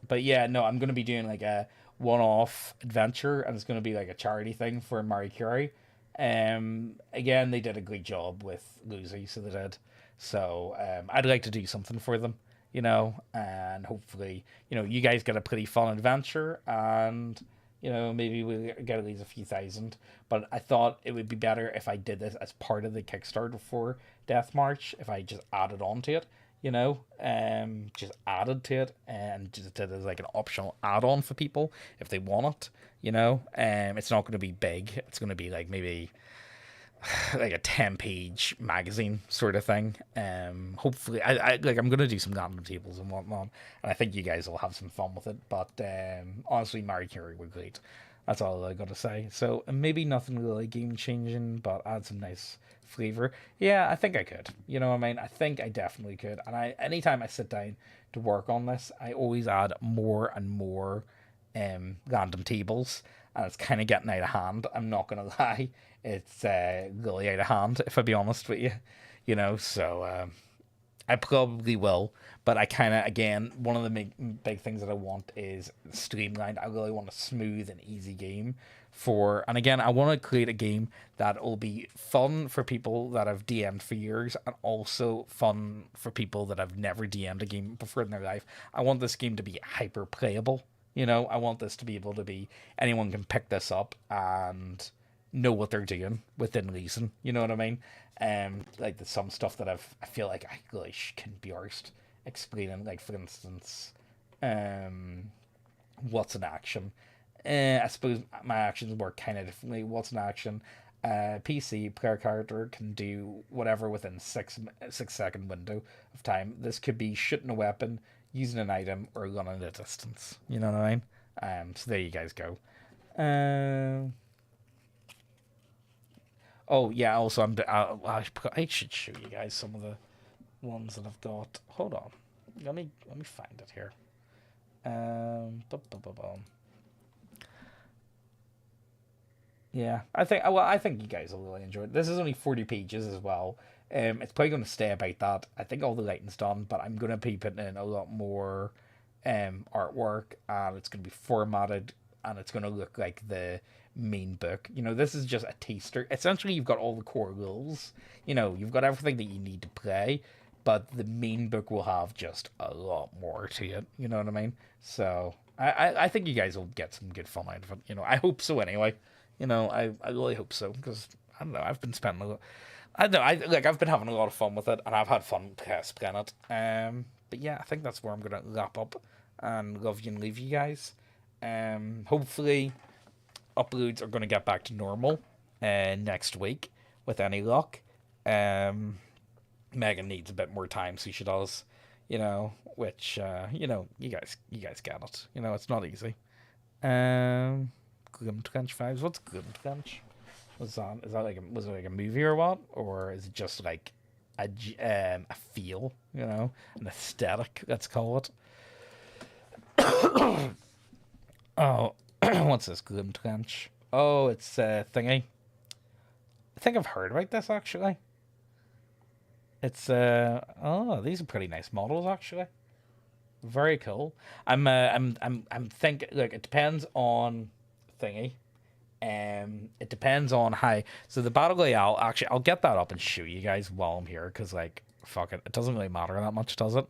but yeah, no, I'm going to be doing like a one-off adventure, and it's going to be like a charity thing for Marie Curie. Again, they did a great job with Lucy, so they did. So I'd like to do something for them, and hopefully, you guys get a pretty fun adventure, and maybe we'll get at least a few thousand. But I thought it would be better if I did this as part of the Kickstarter for Death March, if I just added on to it, just added to it and just did it as like an optional add-on for people if they want it, it's not going to be big. It's going to be like maybe like a 10-page magazine sort of thing. Hopefully, I'm gonna do some random tables and whatnot, and I think you guys will have some fun with it. But honestly, Marie Curie were great. That's all I gotta say. So maybe nothing really game changing, but add some nice flavor. Yeah, I think I could. You know what I mean? I think I definitely could. And anytime I sit down to work on this, I always add more and more random tables, and it's kind of getting out of hand. I'm not gonna lie, it's really out of hand, if I be honest with you. So I probably will, but I kind of, again, one of the big things that I want is streamlined. I really want a smooth and easy game and again, I want to create a game that will be fun for people that have DM'd for years, and also fun for people that have never DM'd a game before in their life. I want this game to be hyper playable. I want this to be able to be, anyone can pick this up and know what they're doing within reason. You know what I mean? Like there's some stuff that I feel like I really couldn't be arsed explaining. Like, for instance, what's an action? I suppose my actions work kind of differently. What's an action? PC player character can do whatever within 6 second window of time. This could be shooting a weapon, using an item, or running a distance. You know what I mean? So there you guys go. Oh yeah. Also, I should show you guys some of the ones that I've got. Hold on. Let me find it here. Yeah, I think you guys will really enjoy it. This is only 40 pages as well. It's probably going to stay about that. I think all the writing's done, but I'm going to be putting in a lot more artwork, and it's going to be formatted, and it's going to look like the main book. This is just a taster. Essentially, you've got all the core rules. You've got everything that you need to play, but the main book will have just a lot more to it. You know what I mean? So I think you guys will get some good fun out of it. I hope so anyway. I really hope so, because I don't know. I've been spending a lot. I don't know. I've been having a lot of fun with it, and I've had fun playing it. But yeah, I think that's where I'm gonna wrap up and love you and leave you guys. Hopefully, uploads are gonna get back to normal next week with any luck. Megan needs a bit more time, so she does. Which you guys get it. It's not easy. Grim Trench vibes. What's Grim Trench? Was that was it like a movie or what, or is it just like a feel, an aesthetic? Let's call it. Oh, what's this Grim Trench? Oh, it's a thingy. I think I've heard about this actually. It's oh, these are pretty nice models actually. Very cool. I'm thinking, like, it depends on thingy. It depends on how. So the battle royale, actually, I'll get that up and show you guys while I'm here, because like, fuck it, it doesn't really matter that much, does it?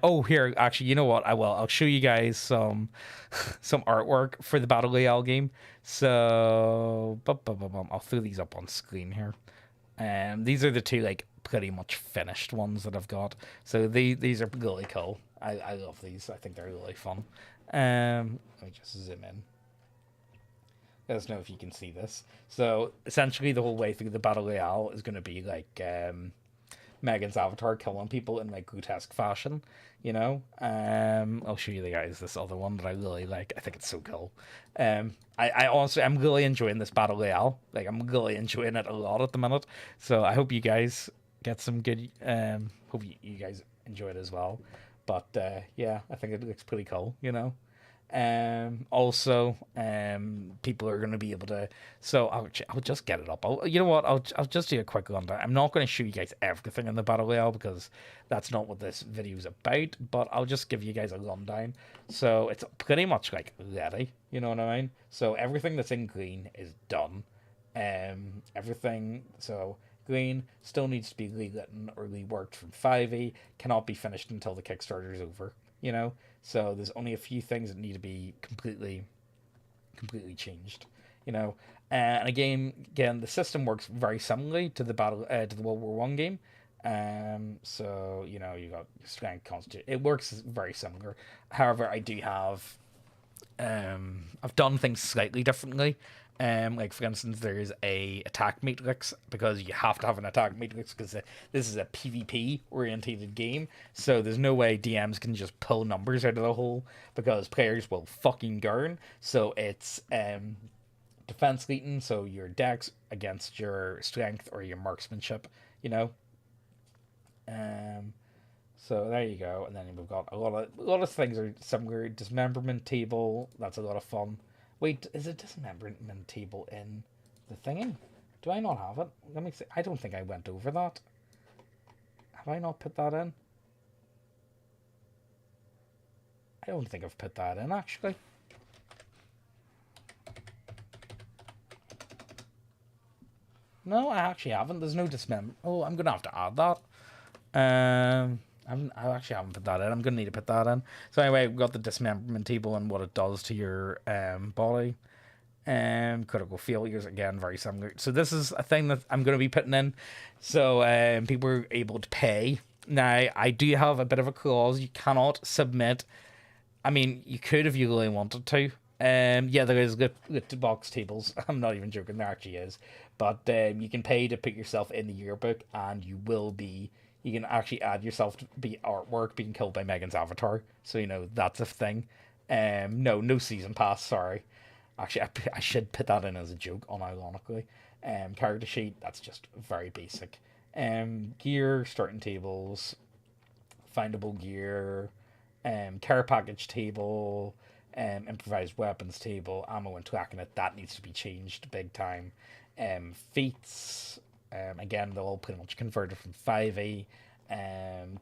Oh, here, actually, you know what? I will. I'll show you guys some some artwork for the battle royale game. So, I'll throw these up on screen here. These are the two like pretty much finished ones that I've got. So these are really cool. I love these. I think they're really fun. Let me just zoom in. Let us know if you can see this. So essentially, the whole way through the battle royale is going to be like Megan's avatar killing people in like grotesque fashion. I'll show you the guys this other one that I really like. I think it's so cool. I honestly, I'm really enjoying this battle royale. Like, I'm really enjoying it a lot at the minute. So I hope you guys get some good. Hope you guys enjoy it as well. But yeah, I think it looks pretty cool. Also, people are going to be able to. So I'll just get it up. You know what? I'll just do a quick rundown. I'm not going to show you guys everything in the battle royale because that's not what this video is about. But I'll just give you guys a rundown. So it's pretty much like ready. You know what I mean? So everything that's in green is done. Everything. So green still needs to be rewritten or reworked from 5e. Cannot be finished until the Kickstarter is over. So there's only a few things that need to be completely changed. And again, the system works very similarly to the World War One game. So you got strength, constitution. It works very similar. However, I do have I've done things slightly differently. Like for instance, there's a attack matrix because you have to have an attack matrix because this is a PvP orientated game. So there's no way DMs can just pull numbers out of the hole because players will fucking gurn. So it's defense leading, so your dex against your strength or your marksmanship. So there you go, and then we've got a lot of things are similar. Dismemberment table, that's a lot of fun. Wait, is a dismemberment table in the thingy? Do I not have it? Let me see. I don't think I went over that. Have I not put that in? I don't think I've put that in, actually. No, I actually haven't. There's no dismember. Oh, I'm going to have to add that. I actually haven't put that in. I'm going to need to put that in. So anyway, we've got the dismemberment table and what it does to your body. Critical failures, again, very similar. So this is a thing that I'm going to be putting in. So people are able to pay. Now, I do have a bit of a clause. You cannot submit. I mean, you could if you really wanted to. Yeah, there is lit box tables. I'm not even joking. There actually is. But you can pay to put yourself in the yearbook, and you can actually add yourself to be artwork being killed by Megan's avatar. So, that's a thing. No season pass, sorry. Actually, I should put that in as a joke, unironically. Character sheet, that's just very basic. Gear, starting tables, findable gear, care package table, improvised weapons table, ammo and tracking it, that needs to be changed big time. Feats, again, they're all pretty much converted from 5e.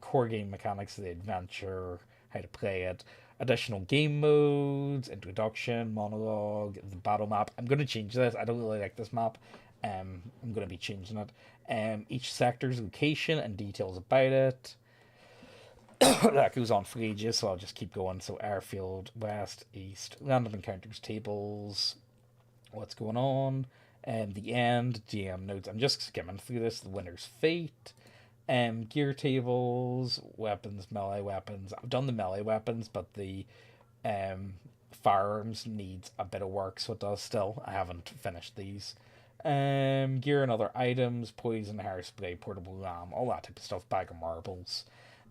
Core game mechanics of the adventure, how to play it, additional game modes, introduction, monologue, the battle map. I'm going to change this. I don't really like this map. I'm going to be changing it. Each sector's location and details about it. That goes on for ages, so I'll just keep going. So airfield, west, east, random encounters tables, what's going on, the end, GM notes. I'm just skimming through this. The winner's fate, gear tables, weapons, melee weapons. I've done the melee weapons, but the firearms needs a bit of work, so it does still. I haven't finished these. Gear and other items, poison, hairspray, portable ram, all that type of stuff, bag of marbles.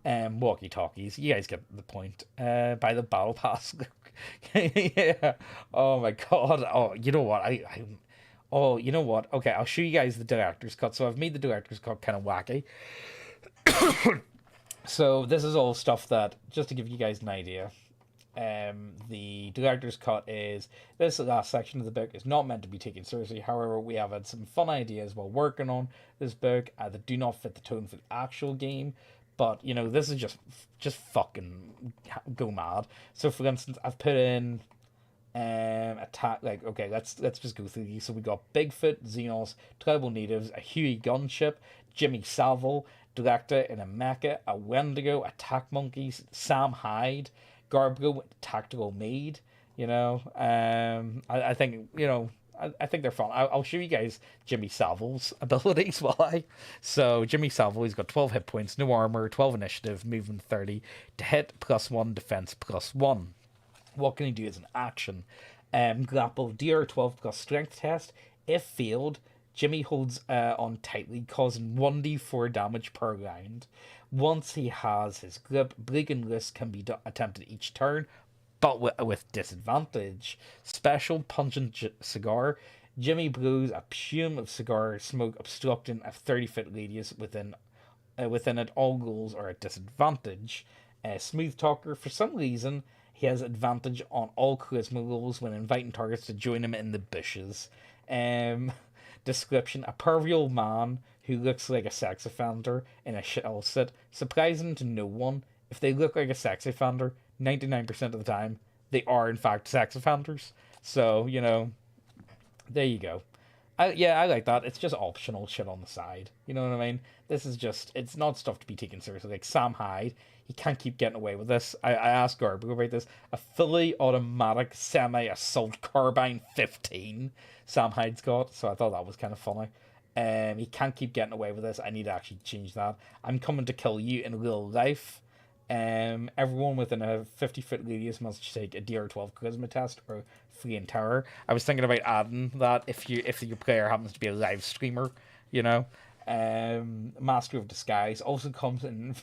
Walkie-talkies, you guys get the point. Buy the battle pass. Yeah. Oh my god. Oh, you know what? Oh, you know what? Okay, I'll show you guys the director's cut. So I've made the director's cut kind of wacky. So this is all stuff that, just to give you guys an idea, the director's cut is, this last section of the book is not meant to be taken seriously. However, we have had some fun ideas while working on this book that do not fit the tone for the actual game. But, this is just fucking go mad. So, for instance, I've put in attack, like, okay, let's just go through these. So we got Bigfoot, Xenos, tribal natives, a Huey gunship, Jimmy Savile, director in a mecha, a Wendigo, attack monkeys, Sam Hyde, Garbro, tactical maid. I think, I think they're fun. I'll show you guys Jimmy Savile's abilities while I. So Jimmy Savile, he's got 12 hit points, no armor, 12 initiative, movement 30, to hit +1, defense +1. What can he do as an action? Grapple DR12 plus strength test. If failed, Jimmy holds on tightly, causing 1d4 damage per round. Once he has his grip, break and loose can be attempted each turn, but with disadvantage. Special pungent cigar. Jimmy blows a plume of cigar smoke obstructing a 30-foot radius within it. All goals are at disadvantage. Smooth talker. For some reason, he has advantage on all charisma rolls when inviting targets to join him in the bushes. Description: a pervy old man who looks like a sex offender in a shell set. Surprising to no one, if they look like a sex offender, 99% of the time, they are in fact sex offenders. So, there you go. I like that. It's just optional shit on the side. You know what I mean? This is just, it's not stuff to be taken seriously. Like Sam Hyde, he can't keep getting away with this. I asked Garbo about this. A fully automatic semi-assault carbine 15 Sam Hyde's got, so I thought that was kind of funny. He can't keep getting away with this. I need to actually change that. I'm coming to kill you in real life. Everyone within a 50-foot radius must take a DR12 charisma test or flee in terror. I was thinking about adding that if your player happens to be a live streamer, Master of Disguise also comes in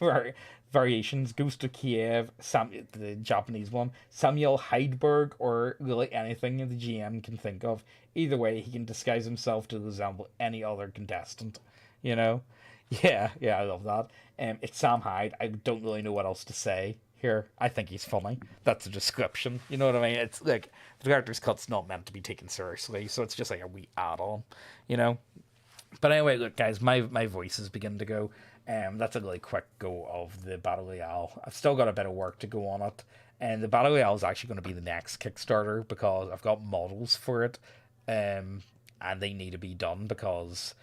variations. Ghost of Kiev, the Japanese one, Samuel Heidberg, or really anything the GM can think of. Either way, he can disguise himself to resemble any other contestant, Yeah, I love that. It's Sam Hyde. I don't really know what else to say here. I think he's funny. That's a description. You know what I mean? It's like the director's cut's not meant to be taken seriously, so it's just like a wee add-on, But anyway, look, guys, my voice is beginning to go. That's a really quick go of the Battle Royale. I've still got a bit of work to go on it, and the Battle Royale is actually going to be the next Kickstarter because I've got models for it, and they need to be done because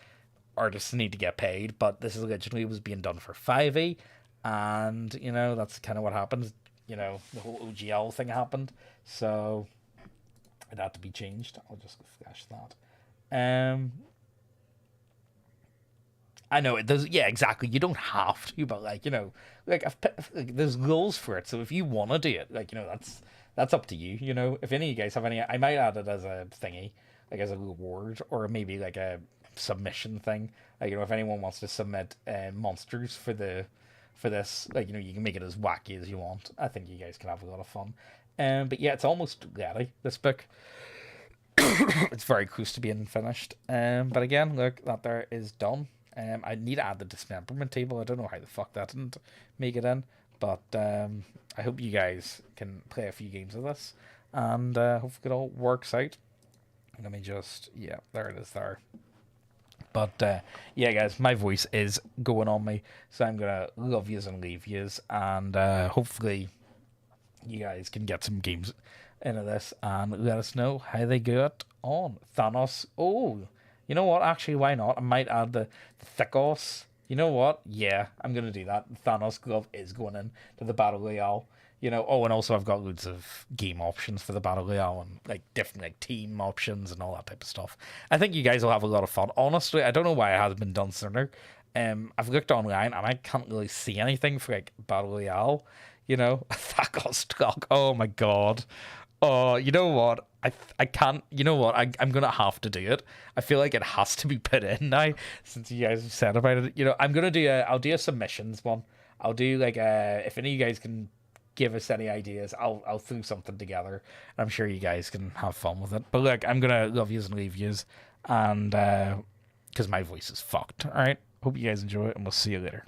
artists need to get paid. But this originally was being done for 5e, and that's kind of what happened. The whole OGL thing happened, so it had to be changed. I'll just flash that. I know it does. Yeah, exactly. You don't have to, but there's goals for it. So if you want to do it, that's up to you. If any of you guys have any, I might add it as a thingy, like as a reward, or maybe like a submission thing. If anyone wants to submit monsters for this, you can make it as wacky as you want. I think you guys can have a lot of fun. But yeah, it's almost ready. This book. It's very close to being finished. But again, look, that there is done. I need to add the dismemberment table. I don't know how the fuck that didn't make it in, but I hope you guys can play a few games of this, and hopefully it all works out. Let me just, there it is there. But yeah, guys, my voice is going on me, so I'm gonna love yous and leave yous, and hopefully you guys can get some games into this and let us know how they get on. Thanos. Oh, you know what? Actually, why not? I might add the Thicos. You know what? Yeah, I'm going to do that. Thanos glove is going in to the Battle Royale. Oh, and also I've got loads of game options for the Battle Royale and different team options and all that type of stuff. I think you guys will have a lot of fun. Honestly, I don't know why it hasn't been done sooner. I've looked online and I can't really see anything for Battle Royale. Thacos stock. Oh my god. Oh, you know what? I can't. You know what? I'm gonna have to do it. I feel like it has to be put in now since you guys have said about it. I'm gonna do I'll do a submissions one. I'll do if any of you guys can give us any ideas, I'll throw something together. I'm sure you guys can have fun with it. But look, I'm gonna love yous and leave yous, and because my voice is fucked. All right. Hope you guys enjoy it, and we'll see you later.